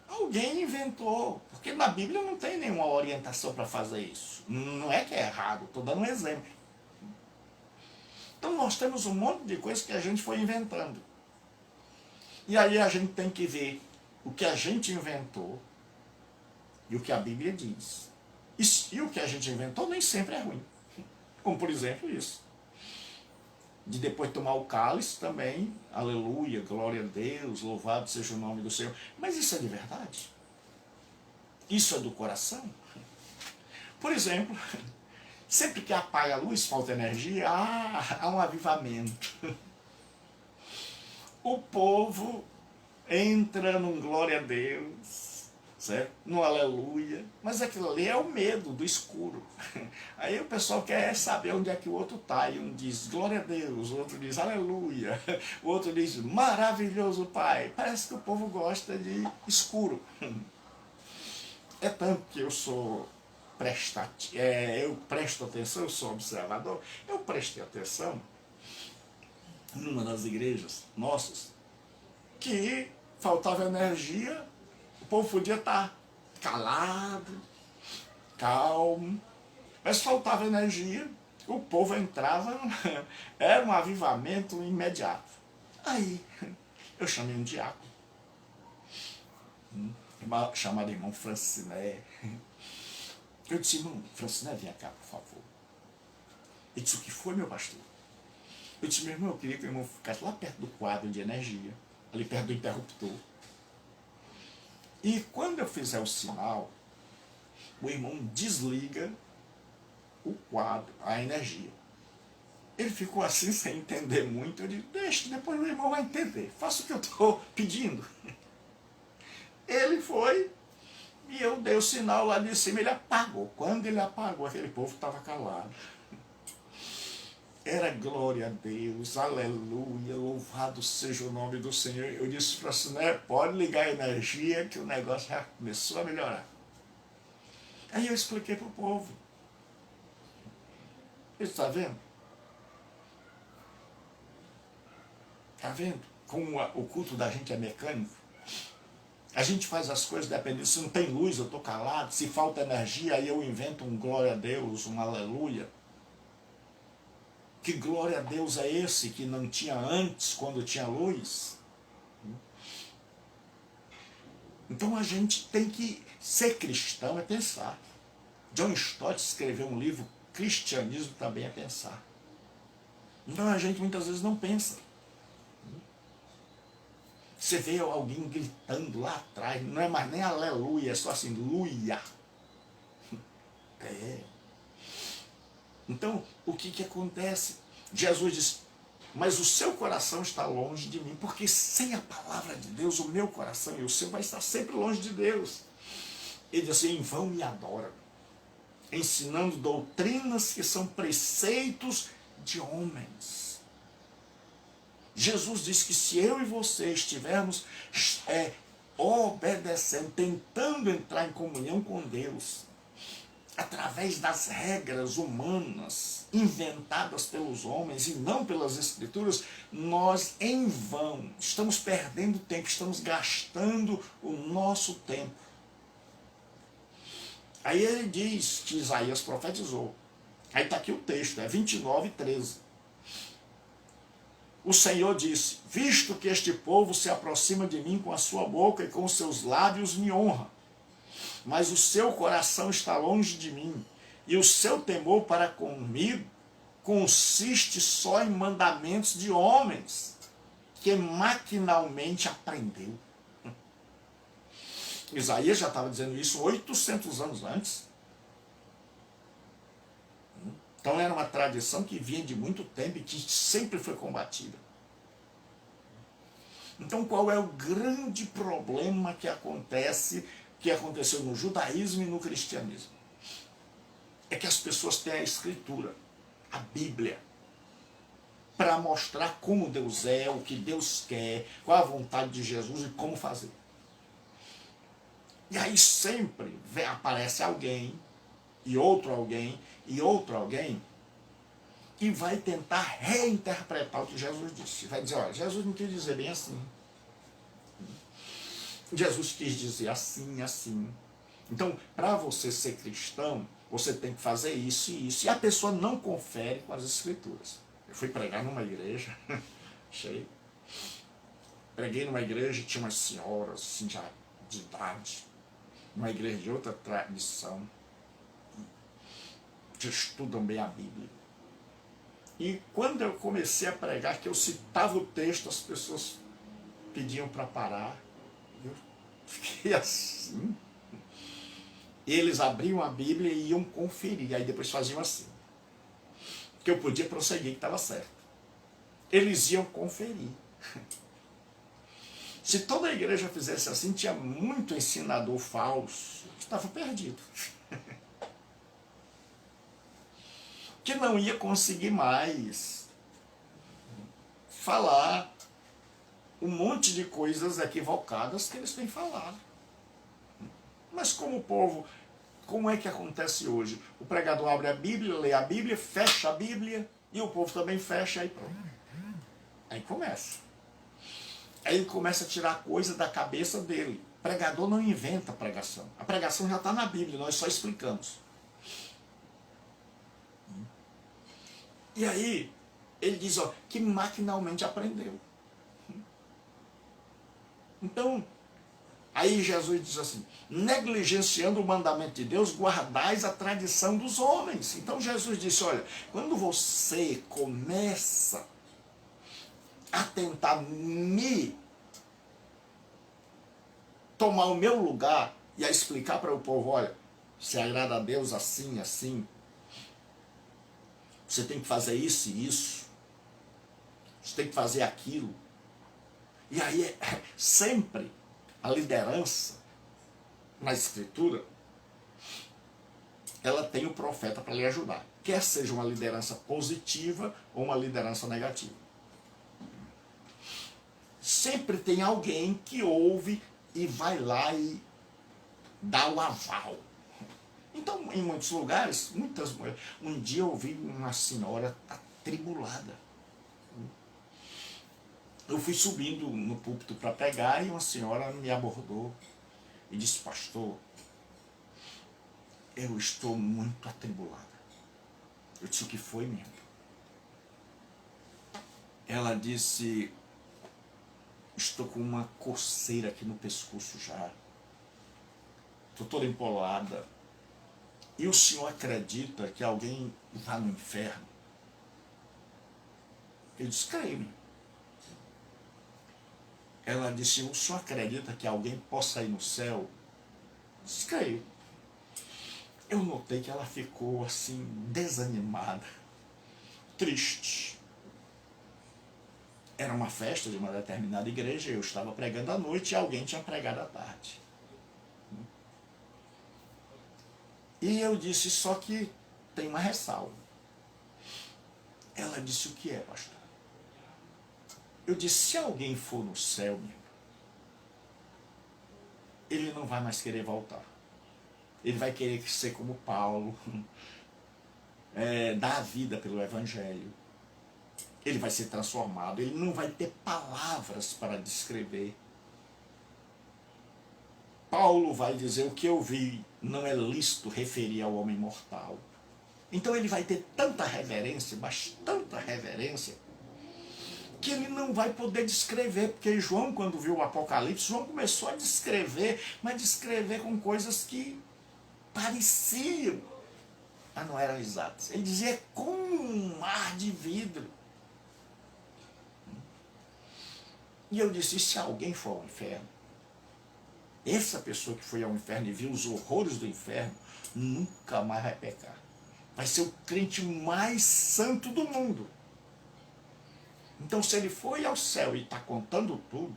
Alguém inventou, porque na Bíblia não tem nenhuma orientação para fazer isso. Não é que é errado, estou dando um exemplo. Então nós temos um monte de coisas que a gente foi inventando. E aí a gente tem que ver o que a gente inventou e o que a Bíblia diz. E o que a gente inventou nem sempre é ruim. Como por exemplo isso. De depois tomar o cálice também, aleluia, glória a Deus, louvado seja o nome do Senhor. Mas isso é de verdade? Isso é do coração? Por exemplo, sempre que apaga a luz, falta energia, há um avivamento. O povo entra num glória a Deus, certo? No aleluia, mas aquilo ali é o medo do escuro. Aí o pessoal quer saber onde é que o outro está, e um diz glória a Deus, o outro diz aleluia, o outro diz maravilhoso Pai. Parece que o povo gosta de escuro. É tanto que eu sou eu presto atenção, eu sou observador, eu prestei atenção numa das igrejas nossas, que faltava energia, o povo podia estar calado, calmo, mas faltava energia, o povo entrava, era um avivamento imediato. Aí, eu chamei um diácono, chamado irmão Franciné. Eu disse, irmão Franciné, vem cá, por favor. Ele disse, o que foi, meu pastor? Eu disse, meu irmão, eu queria que o irmão ficasse lá perto do quadro de energia, ali perto do interruptor. E quando eu fizer o sinal, o irmão desliga o quadro, a energia. Ele ficou assim sem entender muito. Eu disse, deixa, depois o irmão vai entender. Faça o que eu estou pedindo. Ele foi e eu dei o sinal lá de cima, ele apagou. Quando ele apagou, aquele povo estava calado. Era glória a Deus, aleluia, louvado seja o nome do Senhor. Eu disse para assim, né, pode ligar a energia que o negócio já começou a melhorar. Aí eu expliquei para o povo. Ele está vendo? Está vendo como o culto da gente é mecânico? A gente faz as coisas dependendo, se não tem luz eu estou calado, se falta energia aí eu invento um glória a Deus, um aleluia. Que glória a Deus é esse que não tinha antes, quando tinha luz? Então a gente tem que ser cristão, é pensar. John Stott escreveu um livro, Cristianismo também é pensar. Então a gente muitas vezes não pensa. Você vê alguém gritando lá atrás, não é mais nem aleluia, é só assim, luia. Então, o que acontece? Jesus diz, mas o seu coração está longe de mim, porque sem a palavra de Deus, o meu coração e o seu vai estar sempre longe de Deus. Ele diz assim: em vão me adoram, ensinando doutrinas que são preceitos de homens. Jesus disse que se eu e você estivermos obedecendo, tentando entrar em comunhão com Deus, através das regras humanas inventadas pelos homens e não pelas Escrituras, nós em vão estamos perdendo tempo, estamos gastando o nosso tempo. Aí ele diz que Isaías profetizou. Aí está aqui o texto, é 29:13. O Senhor disse: visto que este povo se aproxima de mim com a sua boca e com os seus lábios me honra, mas o seu coração está longe de mim, e o seu temor para comigo consiste só em mandamentos de homens, que maquinalmente aprendeu. Isaías já estava dizendo isso 800 anos antes. Então era uma tradição que vinha de muito tempo e que sempre foi combatida. Então qual é o grande problema que aconteceu no judaísmo e no cristianismo? É que as pessoas têm a Escritura, a Bíblia, para mostrar como Deus é, o que Deus quer, qual a vontade de Jesus e como fazer. E aí sempre aparece alguém, e outro alguém, e outro alguém, que vai tentar reinterpretar o que Jesus disse. Vai dizer: olha, Jesus não quis dizer bem assim. Jesus quis dizer assim, assim. Então, para você ser cristão, você tem que fazer isso e isso. E a pessoa não confere com as Escrituras. Eu fui pregar numa igreja, cheio. Preguei numa igreja e tinha umas senhoras, assim, já de idade. Uma igreja de outra tradição, que estudam bem a Bíblia. E quando eu comecei a pregar, que eu citava o texto, as pessoas pediam para parar. Eu fiquei assim. Eles abriam a Bíblia e iam conferir, aí depois faziam assim. Que eu podia prosseguir, que estava certo. Eles iam conferir. Se toda a igreja fizesse assim, tinha muito ensinador falso, estava perdido. Que não ia conseguir mais falar um monte de coisas equivocadas que eles têm falado. Mas como o povo, como é que acontece hoje? O pregador abre a Bíblia, lê a Bíblia, fecha a Bíblia, e o povo também fecha, aí pronto. Aí começa. Aí ele começa a tirar coisa da cabeça dele. O pregador não inventa a pregação. A pregação já está na Bíblia, nós só explicamos. E aí, ele diz, ó, que maquinalmente aprendeu. Então, aí Jesus diz assim: negligenciando o mandamento de Deus, guardais a tradição dos homens. Então Jesus disse: olha, quando você começa a tentar me tomar o meu lugar e a explicar para o povo: olha, se agrada a Deus assim, assim, você tem que fazer isso e isso, você tem que fazer aquilo. E aí sempre a liderança na Escritura, ela tem o profeta para lhe ajudar, quer seja uma liderança positiva ou uma liderança negativa. Sempre tem alguém que ouve e vai lá e dá o aval. Então, em muitos lugares, muitas mulheres, um dia eu ouvi uma senhora atribulada. Eu fui subindo no púlpito para pregar e uma senhora me abordou e disse: pastor, eu estou muito atribulada. Eu disse: o que foi, minha? Ela disse: estou com uma coceira aqui no pescoço já. Estou toda empolada. E o senhor acredita que alguém vá no inferno? Eu disse: creio. Ela disse: o senhor acredita que alguém possa ir no céu? Eu disse: creio. Eu notei que ela ficou assim, desanimada, triste. Era uma festa de uma determinada igreja, eu estava pregando à noite e alguém tinha pregado à tarde. E eu disse, só que tem uma ressalva. Ela disse, o que é, pastor? Eu disse, se alguém for no céu, ele não vai mais querer voltar. Ele vai querer ser como Paulo, dar a vida pelo Evangelho. Ele vai ser transformado, ele não vai ter palavras para descrever. Paulo vai dizer, o que eu vi não é lícito referir ao homem mortal. Então ele vai ter tanta reverência, mas tanta reverência, que ele não vai poder descrever, porque João, quando viu o Apocalipse, João começou a descrever, mas descrever com coisas que pareciam, mas não eram exatas. Ele dizia, é como um mar de vidro. E eu disse, e se alguém for ao inferno, essa pessoa que foi ao inferno e viu os horrores do inferno, nunca mais vai pecar. Vai ser o crente mais santo do mundo. Então, se ele foi ao céu e está contando tudo,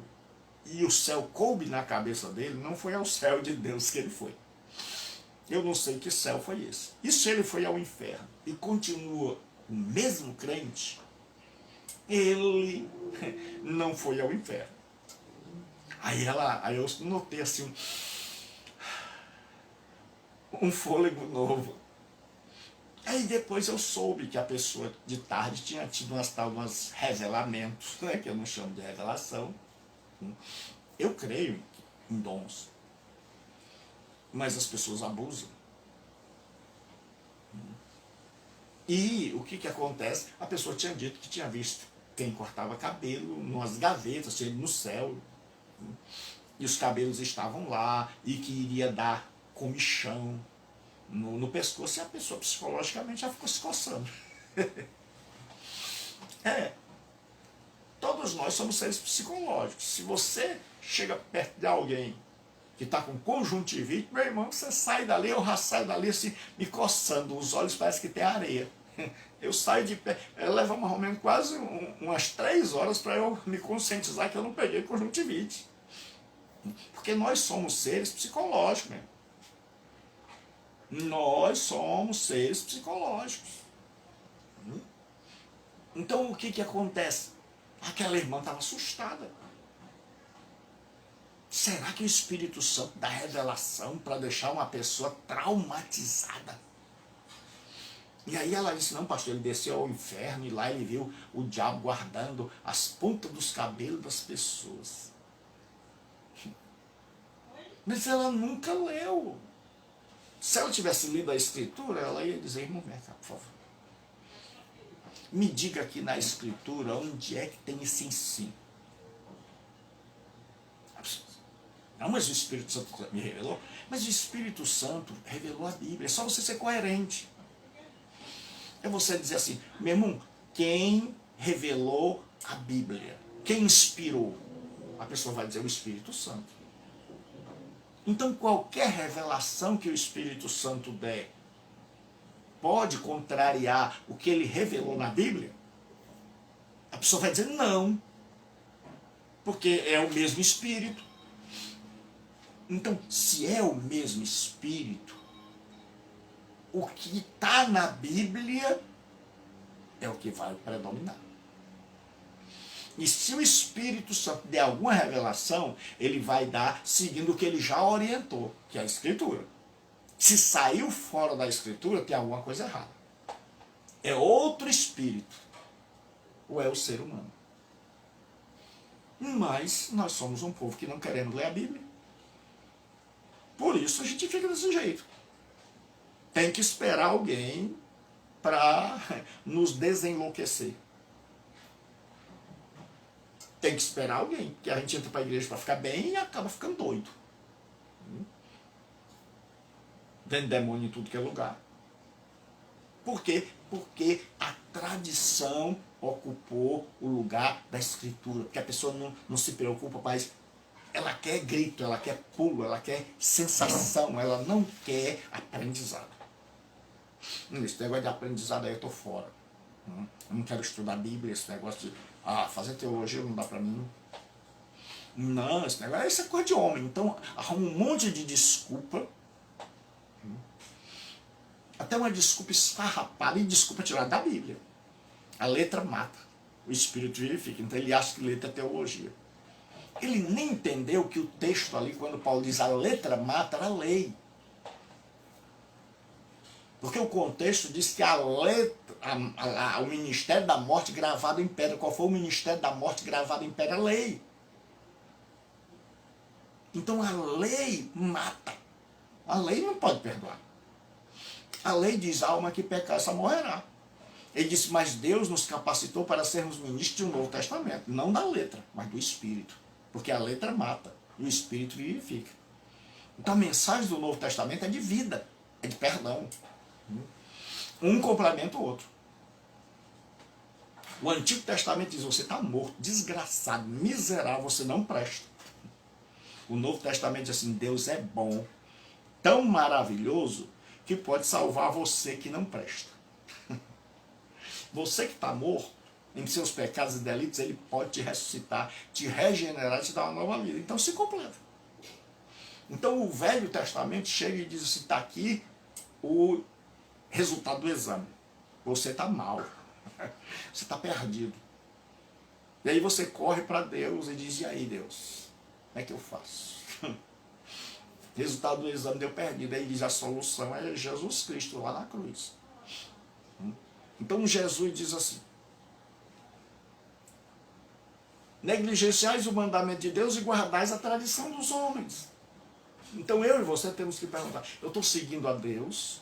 e o céu coube na cabeça dele, não foi ao céu de Deus que ele foi. Eu não sei que céu foi esse. E se ele foi ao inferno e continua o mesmo crente, ele não foi ao inferno. Aí eu notei assim um fôlego novo. Aí depois eu soube que a pessoa de tarde tinha tido umas revelamentos, né, que eu não chamo de revelação. Eu creio em dons, mas as pessoas abusam. E o que acontece? A pessoa tinha dito que tinha visto quem cortava cabelo nas gavetas, no céu, e os cabelos estavam lá, e que iria dar comichão no pescoço, e a pessoa psicologicamente já ficou se coçando. Todos nós somos seres psicológicos. Se você chega perto de alguém que está com conjuntivite, meu irmão, você sai dali, eu já saio dali assim, me coçando, os olhos parecem que tem areia. Eu saio de pé, leva mais ou menos quase umas 3 horas para eu me conscientizar que eu não peguei conjuntivite. Porque nós somos seres psicológicos mesmo. Nós somos seres psicológicos. Então o que acontece? Aquela irmã estava assustada. Será que o Espírito Santo dá revelação para deixar uma pessoa traumatizada? E aí ela disse, não, pastor, ele desceu ao inferno e lá ele viu o diabo guardando as pontas dos cabelos das pessoas. Mas ela nunca leu. Se ela tivesse lido a Escritura, ela ia dizer, irmão, vem cá, por favor. Me diga aqui na Escritura onde é que tem esse ensino. Não, mas o Espírito Santo me revelou. Mas o Espírito Santo revelou a Bíblia. É só você ser coerente. É você dizer assim, meu irmão, quem revelou a Bíblia? Quem inspirou? A pessoa vai dizer o Espírito Santo. Então qualquer revelação que o Espírito Santo der pode contrariar o que ele revelou na Bíblia? A pessoa vai dizer não, porque é o mesmo Espírito. Então, se é o mesmo Espírito, o que está na Bíblia é o que vai predominar. E se o Espírito Santo der alguma revelação, ele vai dar seguindo o que ele já orientou, que é a Escritura. Se saiu fora da Escritura, tem alguma coisa errada. É outro Espírito, ou é o ser humano. Mas nós somos um povo que não queremos ler a Bíblia. Por isso a gente fica desse jeito. Tem que esperar alguém para nos desenlouquecer. Tem que esperar alguém, porque a gente entra para a igreja para ficar bem e acaba ficando doido. Vendo demônio em tudo que é lugar. Por quê? Porque a tradição ocupou o lugar da Escritura. Porque a pessoa não se preocupa, mas ela quer grito, ela quer pulo, ela quer sensação, ela não quer aprendizado. Esse negócio de aprendizado aí eu estou fora. Eu não quero estudar a Bíblia, esse negócio de Ah, fazer teologia não dá para mim. Não, esse negócio isso é coisa de homem. Então arruma um monte de desculpa. Até uma desculpa esfarrapada e desculpa tirada da Bíblia. A letra mata, o espírito vivifica. Então ele acha que letra é teologia. Ele nem entendeu que o texto ali, quando Paulo diz a letra mata, era lei. Porque o contexto diz que a letra, o ministério da morte gravado em pedra. Qual foi o ministério da morte gravado em pedra? A lei. Então a lei mata. A lei não pode perdoar. A lei diz, a alma que pecar, essa morrerá. Ele disse, mas Deus nos capacitou para sermos ministros de um Novo Testamento. Não da letra, mas do Espírito. Porque a letra mata e o Espírito vivifica. Então a mensagem do Novo Testamento é de vida, é de perdão. Um complementa o outro. O Antigo Testamento diz, você está morto, desgraçado, miserável, você não presta. O Novo Testamento diz assim, Deus é bom, tão maravilhoso, que pode salvar você que não presta. Você que está morto, em seus pecados e delitos, ele pode te ressuscitar, te regenerar e te dar uma nova vida. Então se completa. Então o Velho Testamento chega e diz assim, está aqui o resultado do exame. Você está mal. Você está perdido. E aí você corre para Deus e diz, e aí Deus, como é que eu faço? Resultado do exame deu perdido. Aí diz, a solução é Jesus Cristo lá na cruz. Então Jesus diz assim, negligenciais o mandamento de Deus e guardais a tradição dos homens. Então eu e você temos que perguntar, eu estou seguindo a Deus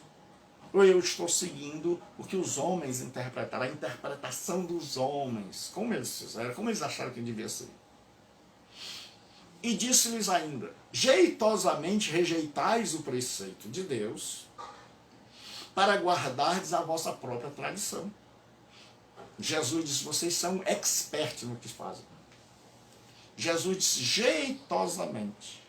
ou eu estou seguindo o que os homens interpretaram, a interpretação dos homens, como eles fizeram, como eles acharam que devia ser. E disse-lhes ainda, jeitosamente rejeitais o preceito de Deus para guardardes a vossa própria tradição. Jesus disse, vocês são expertos no que fazem. Jesus disse, jeitosamente.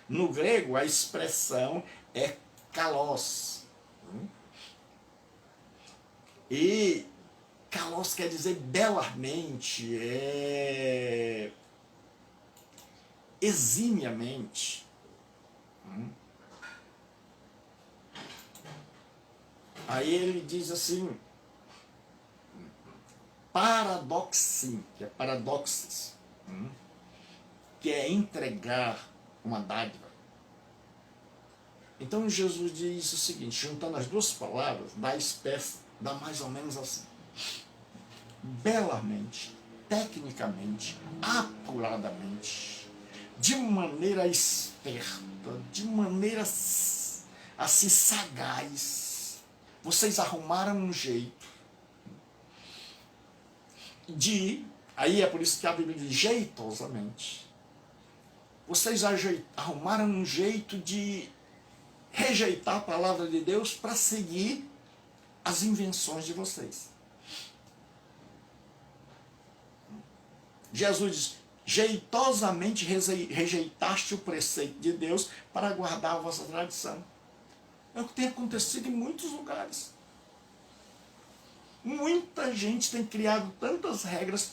No grego, a expressão é kalos. E kalos quer dizer belamente, eximiamente. Aí ele diz assim, paradoxim, que é paradoxis, que é entregar uma dádiva. Então Jesus diz o seguinte, juntando as duas palavras, dá mais ou menos assim, belamente, tecnicamente, apuradamente, de maneira esperta, de maneira assim sagaz, vocês arrumaram um jeito de, aí é por isso que a Bíblia diz jeitosamente, vocês arrumaram um jeito de rejeitar a palavra de Deus para seguir as invenções de vocês. Jesus diz, jeitosamente rejeitaste o preceito de Deus para guardar a vossa tradição. É o que tem acontecido em muitos lugares. Muita gente tem criado tantas regras,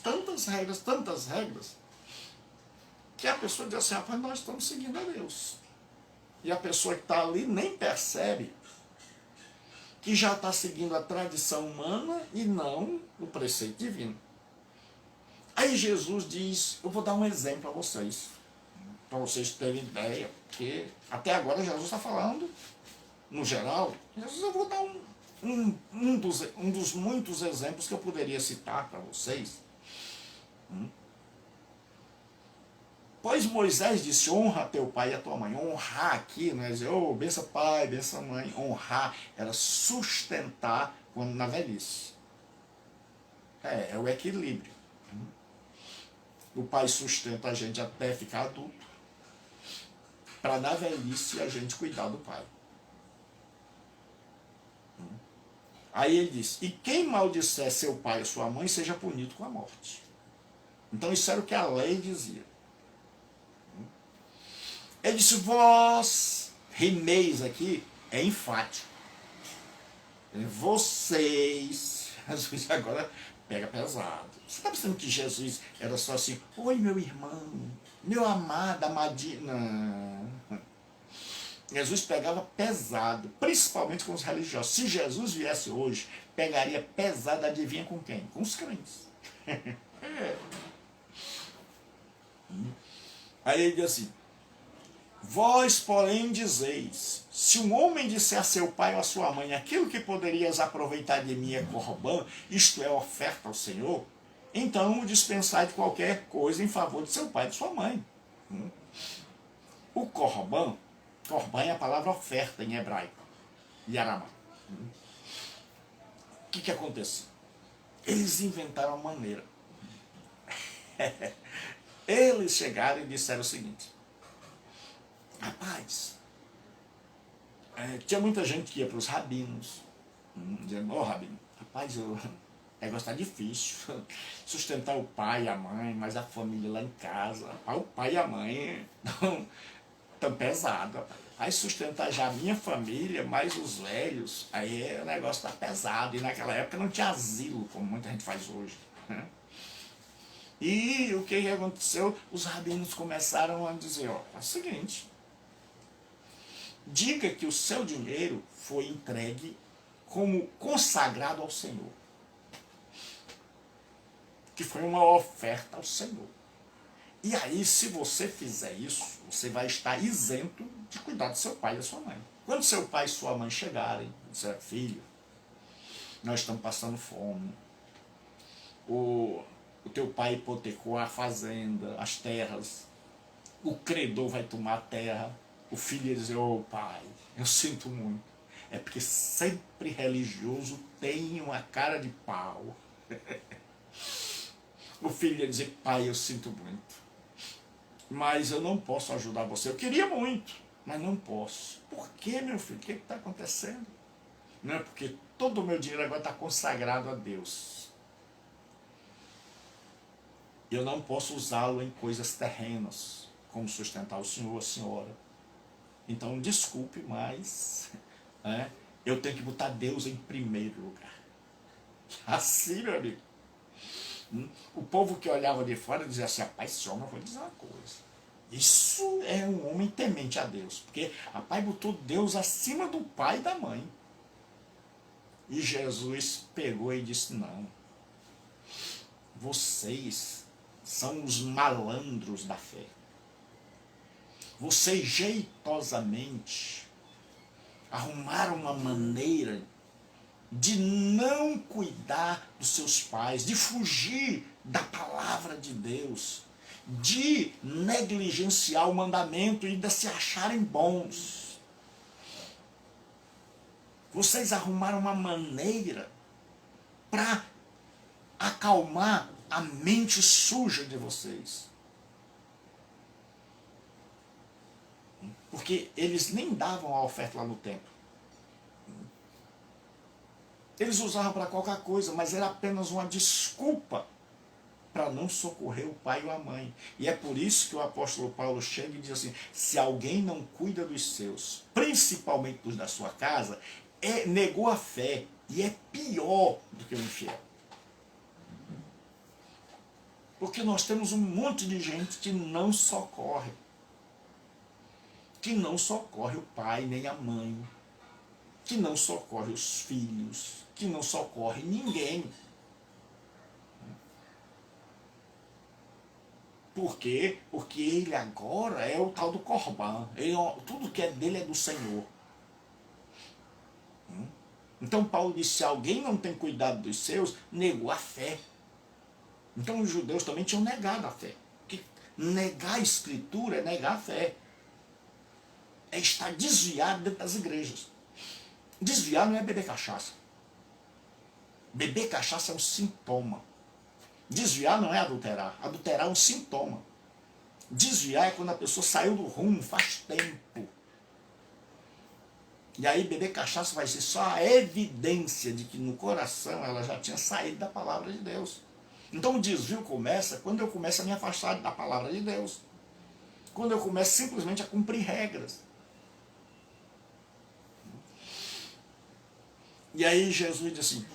que a pessoa diz assim, rapaz, nós estamos seguindo a Deus. E a pessoa que está ali nem percebe que já está seguindo a tradição humana e não o preceito divino. Aí Jesus diz, eu vou dar um exemplo a vocês, para vocês terem ideia, porque até agora Jesus está falando, no geral, Jesus, eu vou dar um dos muitos exemplos que eu poderia citar para vocês. Pois Moisés disse, honra teu pai e a tua mãe. Honrar aqui, não é dizer, benção pai, benção mãe. Honrar era sustentar quando na velhice. É o equilíbrio. O pai sustenta a gente até ficar adulto, para na velhice a gente cuidar do pai. Aí ele diz, e quem maldisser seu pai ou sua mãe, seja punido com a morte. Então isso era o que a lei dizia. Ele disse, vós, rimeis aqui, é enfático. Vocês, Jesus agora Pega pesado. Você está pensando que Jesus era só assim, oi meu irmão, meu amado, amadinho. Não. Jesus pegava pesado, principalmente com os religiosos. Se Jesus viesse hoje, pegaria pesado, adivinha com quem? Com os crentes. É. Aí ele diz assim, vós, porém, dizeis, se um homem disser a seu pai ou a sua mãe, aquilo que poderias aproveitar de mim é corbã, isto é, oferta ao Senhor, então dispensai de qualquer coisa em favor de seu pai e de sua mãe. O corbã é a palavra oferta em hebraico e aramaico. O que aconteceu? Eles inventaram uma maneira. Eles chegaram e disseram o seguinte, rapaz, tinha muita gente que ia para os rabinos, dizendo, ô rabino, rapaz, o negócio está difícil, sustentar o pai e a mãe, mas a família lá em casa, o pai e a mãe tão pesado, aí sustentar já a minha família, mais os velhos, aí o negócio está pesado, e naquela época não tinha asilo, como muita gente faz hoje, né? E o que aconteceu? Os rabinos começaram a dizer, ó, é o seguinte, diga que o seu dinheiro foi entregue como consagrado ao Senhor, que foi uma oferta ao Senhor. E aí, se você fizer isso, você vai estar isento de cuidar do seu pai e da sua mãe. Quando seu pai e sua mãe chegarem, disser, filho, nós estamos passando fome, o teu pai hipotecou a fazenda, as terras, o credor vai tomar a terra, o filho ia dizer, ô pai, eu sinto muito, é porque sempre religioso tem uma cara de pau. O filho ia dizer, pai, eu sinto muito, mas eu não posso ajudar você, eu queria muito, mas não posso. Por que, meu filho? O que está acontecendo? Não é porque todo o meu dinheiro agora está consagrado a Deus. Eu não posso usá-lo em coisas terrenas, como sustentar o senhor, a senhora. Então, desculpe, mas eu tenho que botar Deus em primeiro lugar. Assim, meu amigo. O povo que olhava de fora dizia assim, rapaz, esse homem, eu vou dizer uma coisa. Isso é um homem temente a Deus. Porque, rapaz, botou Deus acima do pai e da mãe. E Jesus pegou e disse, não. Vocês são os malandros da fé. Vocês jeitosamente arrumaram uma maneira de não cuidar dos seus pais, de fugir da palavra de Deus, de negligenciar o mandamento e ainda se acharem bons. Vocês arrumaram uma maneira para acalmar a mente suja de vocês. Porque eles nem davam a oferta lá no templo. Eles usavam para qualquer coisa, mas era apenas uma desculpa para não socorrer o pai ou a mãe. E é por isso que o apóstolo Paulo chega e diz assim, se alguém não cuida dos seus, principalmente dos da sua casa, negou a fé e é pior do que o infiel. Porque nós temos um monte de gente que não socorre. Que não socorre o pai nem a mãe. Que não socorre os filhos. Que não socorre ninguém. Por quê? Porque ele agora é o tal do corbã. Tudo que é dele é do Senhor. Então Paulo disse, se alguém não tem cuidado dos seus, negou a fé. Então os judeus também tinham negado a fé. Porque negar a escritura é negar a fé. É estar desviado dentro das igrejas. Desviar não é beber cachaça. Beber cachaça é um sintoma. Desviar não é adulterar. Adulterar é um sintoma. Desviar é quando a pessoa saiu do rumo faz tempo. E aí beber cachaça vai ser só a evidência de que no coração ela já tinha saído da palavra de Deus. Então o desvio começa quando eu começo a me afastar da palavra de Deus. Quando eu começo simplesmente a cumprir regras. E aí Jesus diz assim,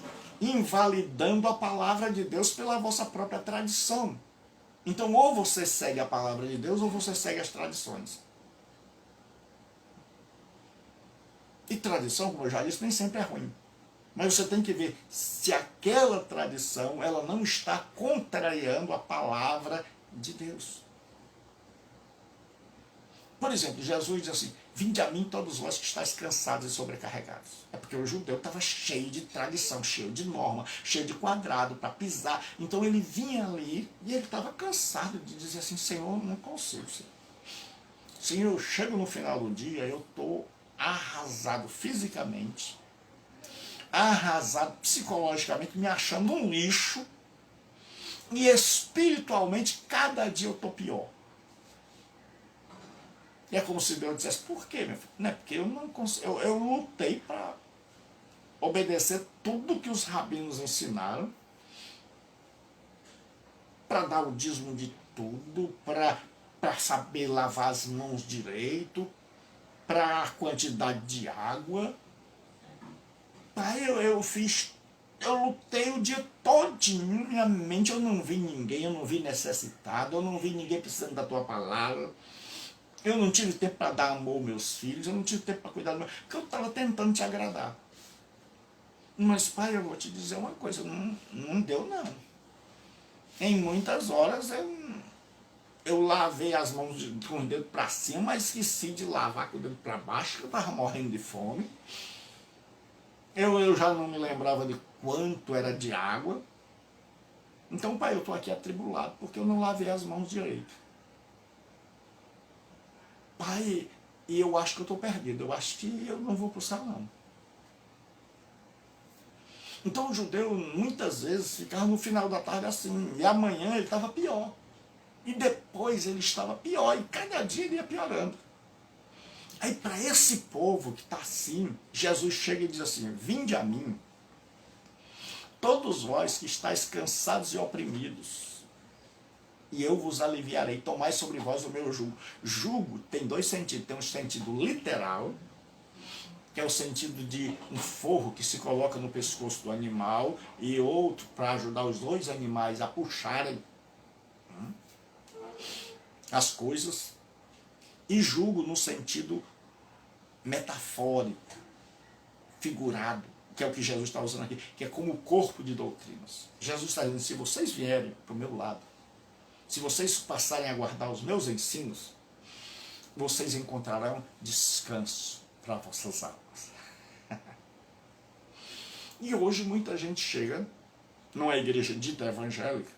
invalidando a palavra de Deus pela vossa própria tradição. Então, ou você segue a palavra de Deus, ou você segue as tradições. E tradição, como eu já disse, nem sempre é ruim. Mas você tem que ver se aquela tradição ela não está contrariando a palavra de Deus. Por exemplo, Jesus diz assim: vinde a mim todos vós que estáis cansados e sobrecarregados. É porque o judeu estava cheio de tradição, cheio de norma, cheio de quadrado para pisar. Então ele vinha ali e ele estava cansado de dizer assim: Senhor, não consigo, Senhor. Senhor, eu chego no final do dia, eu estou arrasado fisicamente, arrasado psicologicamente, me achando um lixo, e espiritualmente cada dia eu estou pior. E é como se Deus dissesse: por quê, meu filho? Não é porque eu não consigo, eu lutei para obedecer tudo que os rabinos ensinaram, para dar o dízimo de tudo, para saber lavar as mãos direito, para a quantidade de água. Pai, eu lutei o dia todinho, minha mente, eu não vi ninguém, eu não vi necessitado, eu não vi ninguém precisando da tua palavra. Eu não tive tempo para dar amor aos meus filhos, eu não tive tempo para cuidar do meu... Porque eu estava tentando te agradar. Mas, pai, eu vou te dizer uma coisa, não deu não. Em muitas horas eu lavei as mãos com o dedo para cima, mas esqueci de lavar com o dedo para baixo, que eu estava morrendo de fome. Eu já não me lembrava de quanto era de água. Então, pai, eu estou aqui atribulado, porque eu não lavei as mãos direito. Pai, e eu acho que eu estou perdido, eu acho que eu não vou para o céu não. Então o judeu muitas vezes ficava no final da tarde assim, e amanhã ele estava pior. E depois ele estava pior, e cada dia ele ia piorando. Aí para esse povo que está assim, Jesus chega e diz assim: vinde a mim, todos vós que estáis cansados e oprimidos, e eu vos aliviarei, tomai sobre vós o meu jugo. Jugo tem dois sentidos, tem um sentido literal, que é o sentido de um forro que se coloca no pescoço do animal, e outro para ajudar os dois animais a puxarem as coisas, e jugo no sentido metafórico, figurado, que é o que Jesus está usando aqui, que é como o corpo de doutrinas. Jesus está dizendo: se vocês vierem para o meu lado, se vocês passarem a guardar os meus ensinos, vocês encontrarão descanso para vossas almas. E hoje muita gente chega numa igreja dita evangélica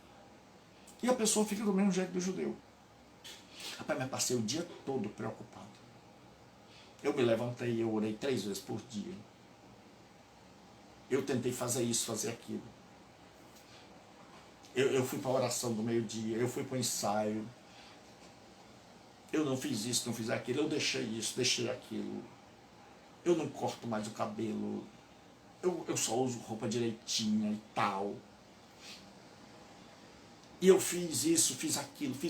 e a pessoa fica do mesmo jeito do judeu. Rapaz, mas passei o dia todo preocupado. Eu me levantei e eu orei 3 vezes por dia. Eu tentei fazer isso, fazer aquilo. Eu fui para a oração do meio-dia, eu fui para o ensaio. Eu não fiz isso, não fiz aquilo, eu deixei isso, deixei aquilo. Eu não corto mais o cabelo. Eu só uso roupa direitinha e tal. E eu fiz isso, fiz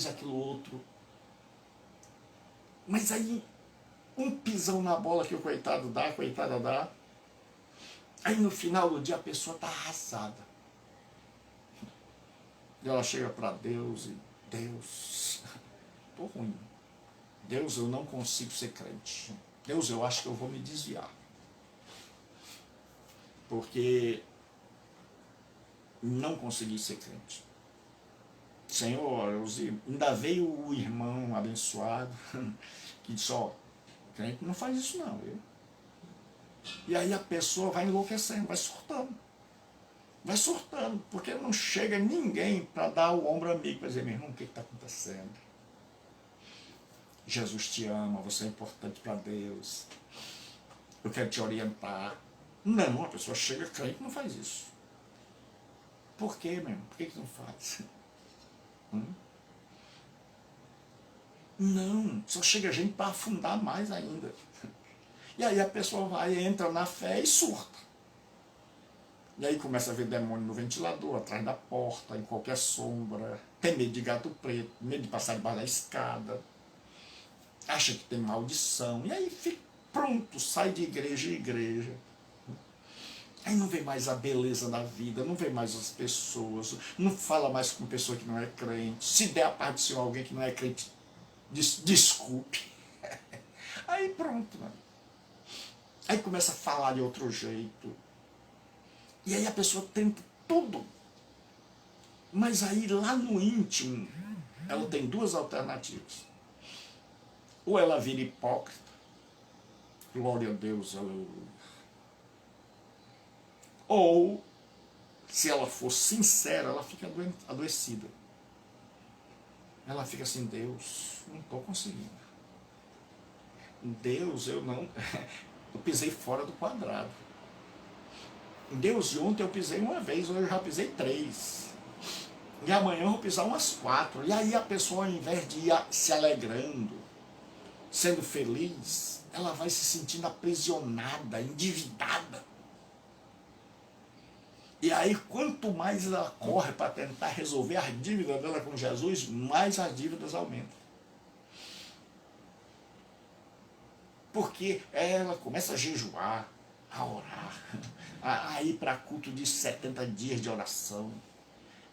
aquilo outro. Mas aí, um pisão na bola que o coitado dá, a coitada dá. Aí no final do dia a pessoa está arrasada. E ela chega para Deus e: Deus, estou ruim. Deus, eu não consigo ser crente. Deus, eu acho que eu vou me desviar. Porque não consegui ser crente. Senhor, ainda veio o irmão abençoado que disse: ó, crente não faz isso não, viu? E aí a pessoa vai enlouquecendo, vai surtando. Vai surtando, porque não chega ninguém para dar o ombro amigo, para dizer: meu irmão, o que está acontecendo? Jesus te ama, você é importante para Deus, eu quero te orientar. Não, a pessoa chega crente e não faz isso. Por quê, meu irmão? Por que não faz? Não, só chega gente para afundar mais ainda. E aí a pessoa vai, entra na fé e surta. E aí começa a ver demônio no ventilador, atrás da porta, em qualquer sombra, tem medo de gato preto, medo de passar debaixo da escada, acha que tem maldição, e aí fica pronto, sai de igreja em igreja. Aí não vê mais a beleza da vida, não vê mais as pessoas, não fala mais com pessoa que não é crente. Se der a parte do Senhor alguém que não é crente, desculpe. Aí pronto, né? Aí começa a falar de outro jeito. E aí a pessoa tenta tudo. Mas aí lá no íntimo, ela tem duas alternativas. Ou ela vira hipócrita, glória a Deus, aleluia. Ou, se ela for sincera, ela fica adoecida. Ela fica assim, Deus, não estou conseguindo. Deus, eu não... Eu pisei fora do quadrado. Deus, de ontem eu pisei uma vez, hoje eu já pisei 3. E amanhã eu vou pisar umas 4. E aí a pessoa, ao invés de ir se alegrando, sendo feliz, ela vai se sentindo aprisionada, endividada. E aí, quanto mais ela corre para tentar resolver as dívidas dela com Jesus, mais as dívidas aumentam. Porque ela começa a jejuar, a orar, a ir para culto de 70 dias de oração.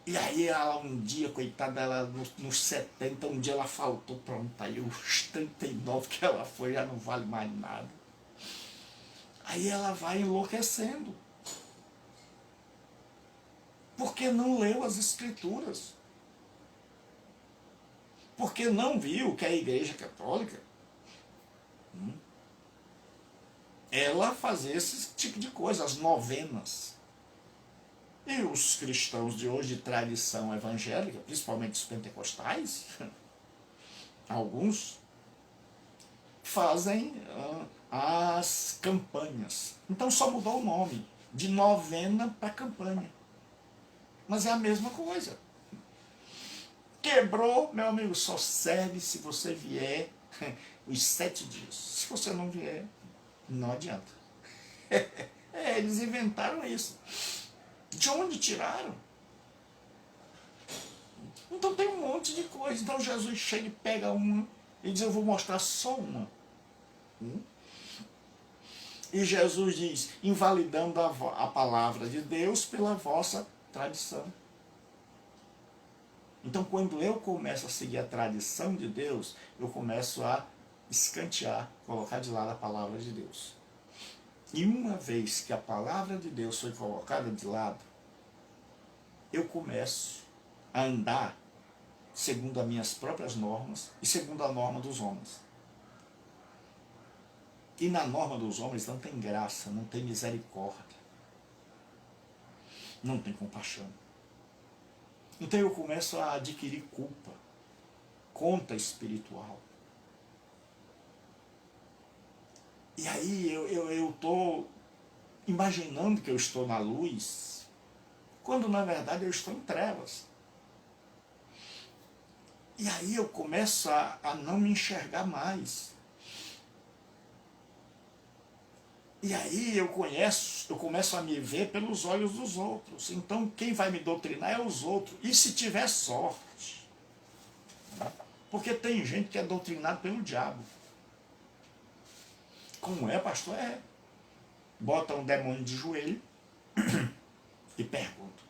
E aí ela um dia, coitada, ela nos 70, um dia ela faltou, pronto, aí os 39 que ela foi já não vale mais nada. Aí ela vai enlouquecendo. Porque não leu as Escrituras. Porque não viu que a Igreja Católica ela fazia esse tipo de coisa, as novenas. E os cristãos de hoje, de tradição evangélica, principalmente os pentecostais, alguns, fazem as campanhas. Então só mudou o nome, de novena para campanha. Mas é a mesma coisa. Quebrou, meu amigo, só serve se você vier os 7 dias. Se você não vier, não adianta. Eles inventaram isso. De onde tiraram? Então tem um monte de coisa. Então Jesus chega e pega uma e diz, eu vou mostrar só uma. E Jesus diz, invalidando a palavra de Deus pela vossa tradição. Então quando eu começo a seguir a tradição de Deus, eu começo a escantear, colocar de lado a palavra de Deus. E uma vez que a palavra de Deus foi colocada de lado, eu começo a andar segundo as minhas próprias normas e segundo a norma dos homens. E na norma dos homens não tem graça, não tem misericórdia, não tem compaixão. Então eu começo a adquirir culpa, conta espiritual. E aí eu estou imaginando que eu estou na luz, quando na verdade eu estou em trevas. E aí eu começo a não me enxergar mais. E aí eu começo a me ver pelos olhos dos outros. Então quem vai me doutrinar é os outros. E se tiver sorte. Porque tem gente que é doutrinado pelo diabo. Como é, pastor? É. Bota um demônio de joelho e pergunta.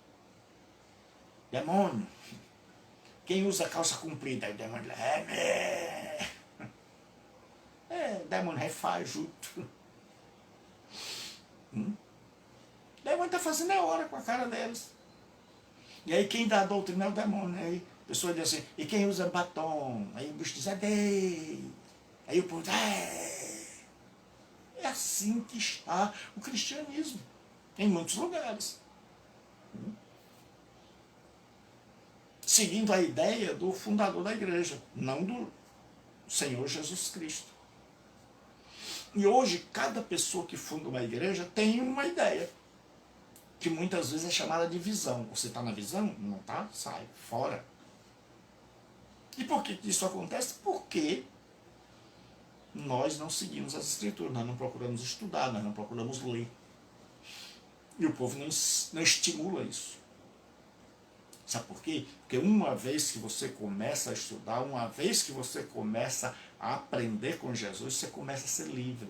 Demônio, quem usa calça comprida? Aí o demônio demônio refaz junto. O demônio está fazendo hora com a cara deles. E aí quem dá a doutrina é o demônio. Aí a pessoa diz assim, e quem usa batom? Aí o bicho diz, aí o povo diz, É assim que está o cristianismo, em muitos lugares. Seguindo a ideia do fundador da igreja, não do Senhor Jesus Cristo. E hoje, cada pessoa que funda uma igreja tem uma ideia, que muitas vezes é chamada de visão. Você está na visão? Não está? Sai, fora. E por que isso acontece? Porque nós não seguimos as escrituras, nós não procuramos estudar, nós não procuramos ler. E o povo não estimula isso. Sabe por quê? Porque uma vez que você começa a estudar, uma vez que você começa a aprender com Jesus, você começa a ser livre.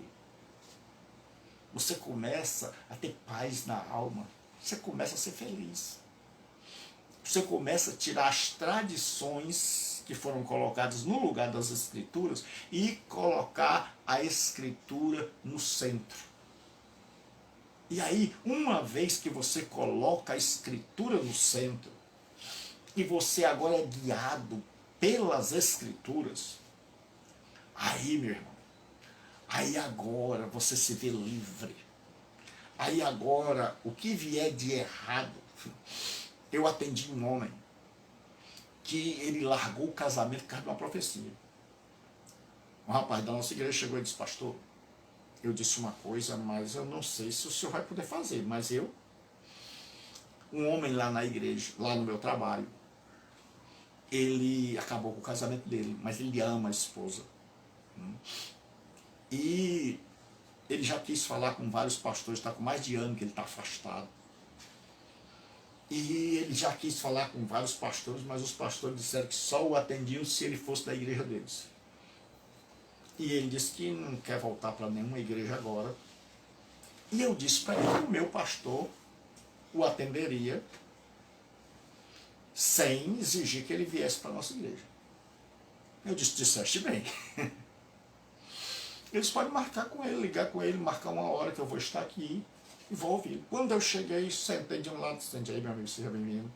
você começa a ter paz na alma, você começa a ser feliz. Você começa a tirar as tradições que foram colocadas no lugar das Escrituras e colocar a Escritura no centro. E aí, uma vez que você coloca a Escritura no centro, e você agora é guiado pelas Escrituras, aí, meu irmão, aí agora você se vê livre. Aí agora, o que vier de errado, eu atendi um homem que ele largou o casamento por causa de uma profecia. Um rapaz da nossa igreja chegou e disse: pastor, eu disse uma coisa, mas eu não sei se o senhor vai poder fazer, mas um homem lá na igreja, lá no meu trabalho, ele acabou com o casamento dele, mas ele ama a esposa. E ele já quis falar com vários pastores, está com mais de ano que ele está afastado. E ele já quis falar com vários pastores, mas os pastores disseram que só o atendiam se ele fosse da igreja deles. E ele disse que não quer voltar para nenhuma igreja agora. E eu disse para ele que o meu pastor o atenderia sem exigir que ele viesse para a nossa igreja. Eu disse: disseste bem. Eles podem marcar com ele, ligar com ele, marcar uma hora que eu vou estar aqui e vou ouvir. Quando eu cheguei, sentei de um lado, sentei aí, meu amigo, seja bem-vindo.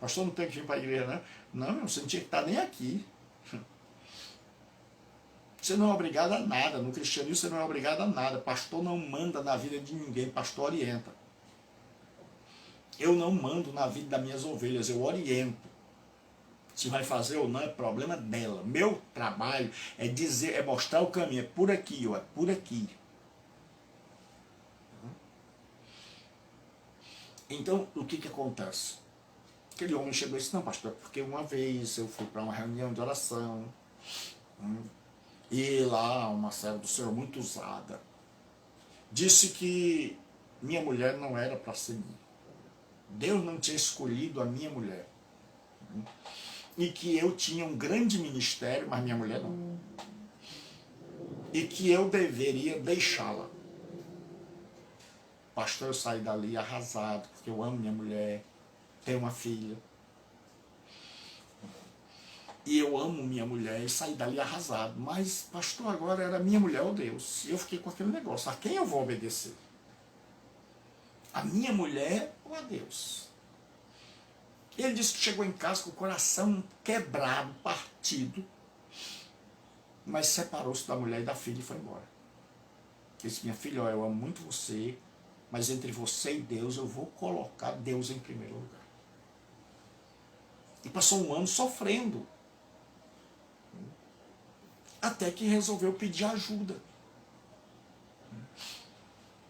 Pastor, não tem que vir para a igreja, né? Não, você não tinha que estar nem aqui. Você não é obrigado a nada. No cristianismo você não é obrigado a nada. Pastor não manda na vida de ninguém, pastor orienta. Eu não mando na vida das minhas ovelhas, eu oriento. Se vai fazer ou não é problema dela. Meu trabalho é dizer, é mostrar o caminho. É por aqui, ó, é por aqui. Então, o que acontece? Aquele homem chegou e disse: não, pastor, porque uma vez eu fui para uma reunião de oração, e lá uma serva do Senhor muito usada disse que minha mulher não era para ser minha. Deus não tinha escolhido a minha mulher. E que eu tinha um grande ministério, mas minha mulher não. E que eu deveria deixá-la. Pastor, eu saí dali arrasado, porque eu amo minha mulher, tenho uma filha. E eu amo minha mulher e saí dali arrasado. Mas, pastor, agora era minha mulher ou Deus. E eu fiquei com aquele negócio: a quem eu vou obedecer? A minha mulher ou a Deus? Ele disse que chegou em casa com o coração quebrado, partido, mas separou-se da mulher e da filha e foi embora. Ele disse: minha filha, eu amo muito você, mas entre você e Deus eu vou colocar Deus em primeiro lugar. E passou um ano sofrendo, até que resolveu pedir ajuda.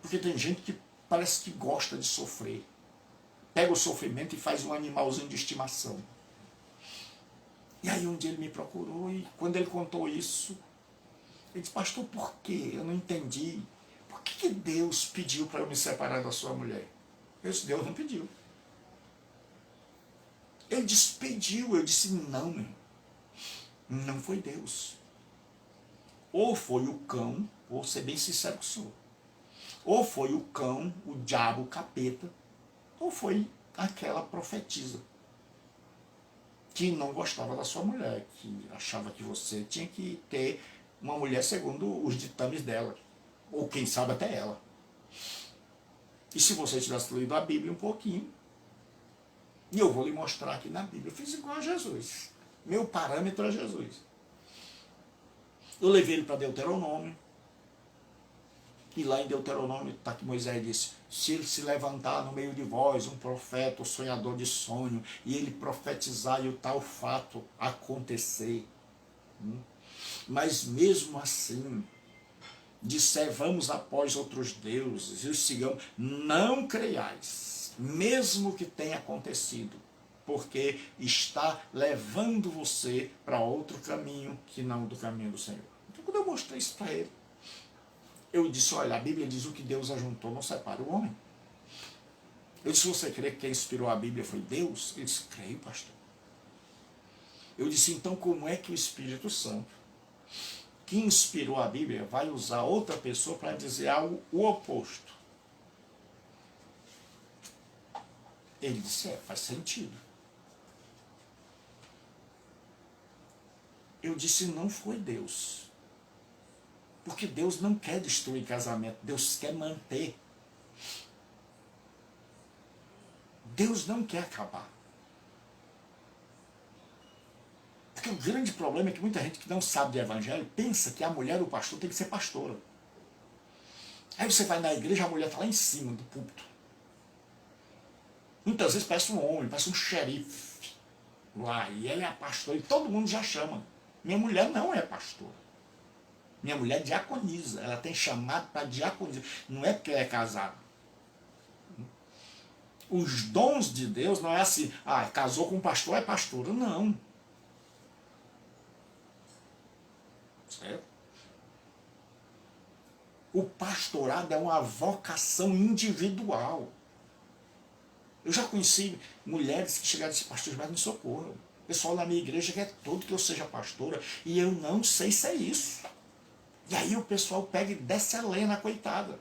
Porque tem gente que parece que gosta de sofrer. Pega o sofrimento e faz um animalzinho de estimação. E aí um dia ele me procurou e quando ele contou isso, ele disse: pastor, por quê? Eu não entendi. Por que Deus pediu para eu me separar da sua mulher? Eu disse: Deus não pediu. Ele disse: pediu. Eu disse: não, meu. Não foi Deus. Ou foi o cão, vou ser bem sincero que sou. Ou foi o cão, o diabo, o capeta, ou foi aquela profetisa que não gostava da sua mulher, que achava que você tinha que ter uma mulher segundo os ditames dela, ou quem sabe até ela. E se você tivesse lido a Bíblia um pouquinho, e eu vou lhe mostrar aqui na Bíblia, eu fiz igual a Jesus. Meu parâmetro é Jesus. Eu levei ele para Deuteronômio, e lá em Deuteronômio está que Moisés disse: se ele se levantar no meio de vós um profeta, um sonhador de sonho, e ele profetizar e o tal fato acontecer, mas mesmo assim disser: vamos após outros deuses e os sigamos, não creiais, mesmo que tenha acontecido, porque está levando você para outro caminho que não do caminho do Senhor. Então, quando eu mostrei isso para ele, eu disse: olha, a Bíblia diz: o que Deus ajuntou não separa o homem. Eu disse: você crê que quem inspirou a Bíblia foi Deus? Ele disse: creio, pastor. Eu disse: então como é que o Espírito Santo que inspirou a Bíblia vai usar outra pessoa para dizer algo o oposto. Ele disse, faz sentido. Eu disse, não foi Deus. Porque Deus não quer destruir casamento, Deus quer manter. Deus não quer acabar. Porque o grande problema é que muita gente que não sabe de evangelho pensa que a mulher ou o pastor tem que ser pastora. Aí você vai na igreja, a mulher está lá em cima do púlpito. Muitas vezes parece um homem, parece um xerife lá, e ela é a pastora, e todo mundo já chama. Minha mulher não é pastora. Minha mulher diaconiza, ela tem chamado para diaconizar. Não é porque ela é casada. Os dons de Deus não é assim, casou com um pastor, é pastora. Não. Certo? O pastorado é uma vocação individual. Eu já conheci mulheres que chegaram e disseram, pastor, mas me socorro. O pessoal da minha igreja quer tudo que eu seja pastora, e eu não sei se é isso. E aí o pessoal pega e desce a lenha na coitada.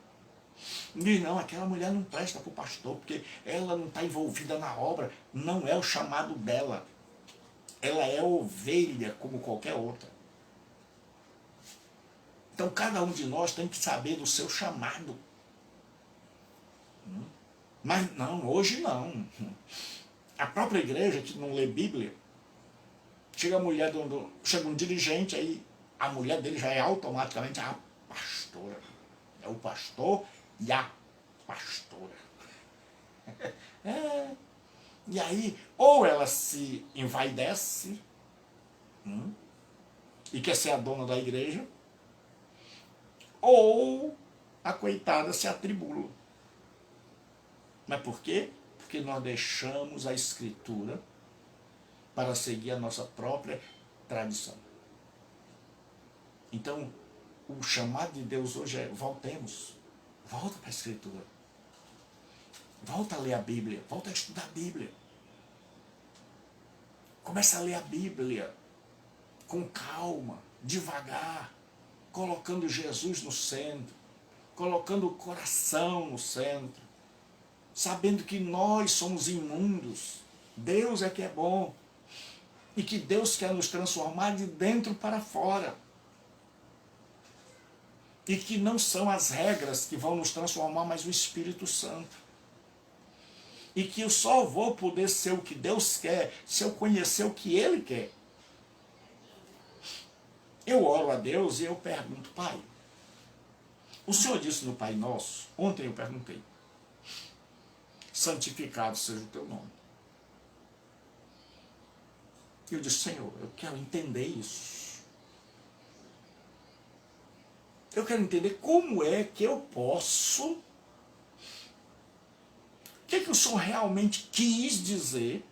Diz, não, aquela mulher não presta para o pastor, porque ela não está envolvida na obra. Não é o chamado dela. Ela é ovelha como qualquer outra. Então cada um de nós tem que saber do seu chamado. Mas não, hoje não. A própria igreja que não lê Bíblia, chega a mulher, chega um dirigente, aí a mulher dele já é automaticamente a pastora. É o pastor e a pastora. E aí, ou ela se envaidece e quer ser a dona da igreja, ou a coitada se atribula. Mas por quê? Porque nós deixamos a Escritura para seguir a nossa própria tradição. Então, o chamado de Deus hoje é, voltemos, volta para a Escritura. Volta a ler a Bíblia, volta a estudar a Bíblia. Começa a ler a Bíblia com calma, devagar, colocando Jesus no centro, colocando o coração no centro, sabendo que nós somos imundos, Deus é que é bom, e que Deus quer nos transformar de dentro para fora. E que não são as regras que vão nos transformar, mas o Espírito Santo. E que eu só vou poder ser o que Deus quer se eu conhecer o que Ele quer. Eu oro a Deus e eu pergunto, Pai, o Senhor disse no Pai Nosso, ontem eu perguntei, santificado seja o teu nome. Eu disse, Senhor, eu quero entender isso. Eu quero entender como é que eu posso, o que o Senhor realmente quis dizer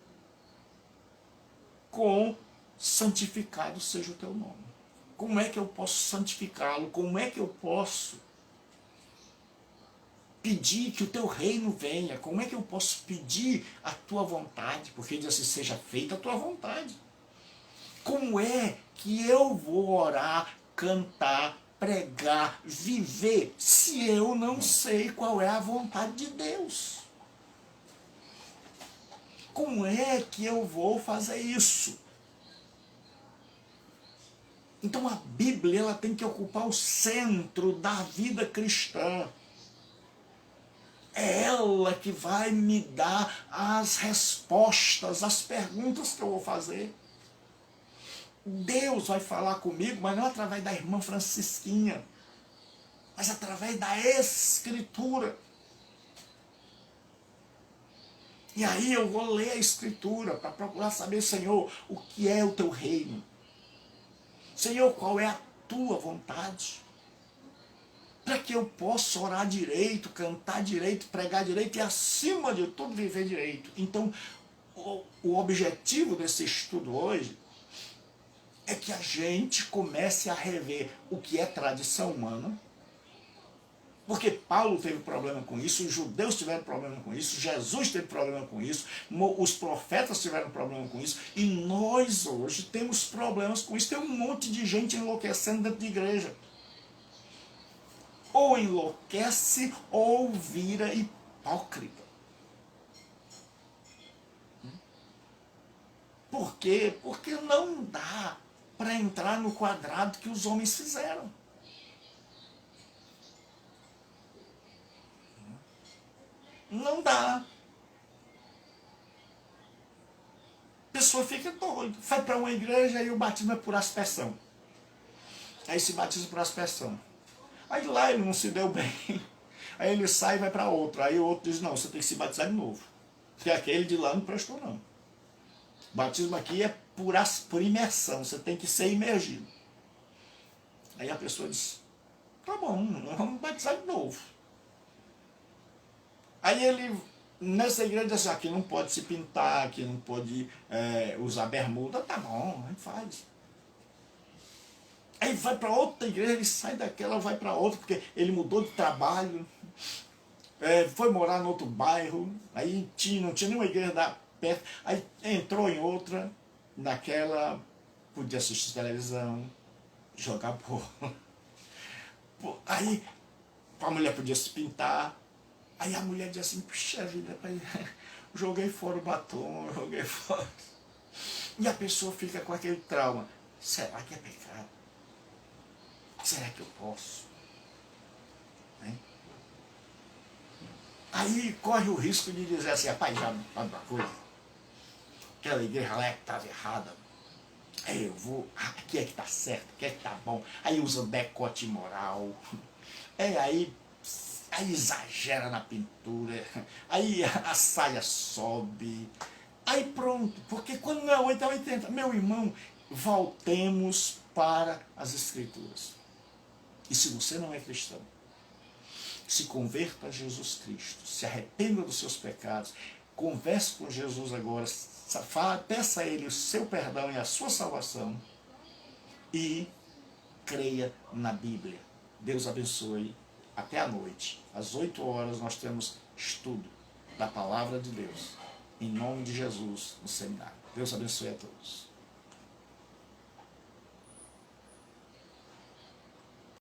com santificado seja o teu nome. Como é que eu posso santificá-lo? Como é que eu posso pedir que o teu reino venha? Como é que eu posso pedir a tua vontade? Porque diz assim, seja feita a tua vontade. Como é que eu vou orar, cantar, pregar, viver, se eu não sei qual é a vontade de Deus? Como é que eu vou fazer isso? Então a Bíblia ela tem que ocupar o centro da vida cristã. É ela que vai me dar as respostas, as perguntas que eu vou fazer. Deus vai falar comigo, mas não através da irmã Francisquinha, mas através da Escritura. E aí eu vou ler a Escritura para procurar saber, Senhor, o que é o teu reino? Senhor, qual é a tua vontade? Para que eu possa orar direito, cantar direito, pregar direito e, acima de tudo, viver direito. Então, o objetivo desse estudo hoje é que a gente comece a rever o que é tradição humana Porque Paulo teve problema com isso, os judeus tiveram problema com isso, Jesus teve problema com isso, os profetas tiveram problema com isso, e nós hoje temos problemas com isso. Tem um monte de gente enlouquecendo dentro de igreja. Ou enlouquece ou vira hipócrita. Por quê? Porque não dá para entrar no quadrado que os homens fizeram. Não dá. A pessoa fica doida. Vai para uma igreja e o batismo é por aspersão. Aí se batiza por aspersão. Aí lá ele não se deu bem. Aí ele sai e vai para outro. Aí o outro diz, não, você tem que se batizar de novo. Porque aquele de lá não prestou não. O batismo aqui é por imersão. Você tem que ser imergido. Aí a pessoa diz, tá bom, vamos batizar de novo. Aí ele, nessa igreja, diz assim, aqui não pode se pintar, aqui não pode usar bermuda. Tá bom, a gente faz. Aí vai para outra igreja, ele sai daquela, vai para outra, porque ele mudou de trabalho, foi morar em outro bairro, aí não tinha nenhuma igreja perto, aí entrou em outra, naquela, podia assistir televisão, jogar bola. Aí a mulher podia se pintar. Aí a mulher diz assim, puxa vida, joguei fora o batom, joguei fora. E a pessoa fica com aquele trauma. Será que é pecado? Será que eu posso? Hein? Aí corre o risco de dizer assim, rapaz, já sabe uma coisa? Aquela igreja lá é que estava errada. Aí eu vou, aqui é que está certo, aqui é que está bom. Aí usa decote moral. Aí exagera na pintura, aí a saia sobe, aí pronto, porque quando não é 8 é 80. Meu irmão, voltemos para as Escrituras. E se você não é cristão, se converta a Jesus Cristo, se arrependa dos seus pecados, converse com Jesus agora, peça a Ele o seu perdão e a sua salvação e creia na Bíblia. Deus abençoe. Até à noite, às 8 horas, nós temos estudo da Palavra de Deus, em nome de Jesus, no seminário. Deus abençoe a todos.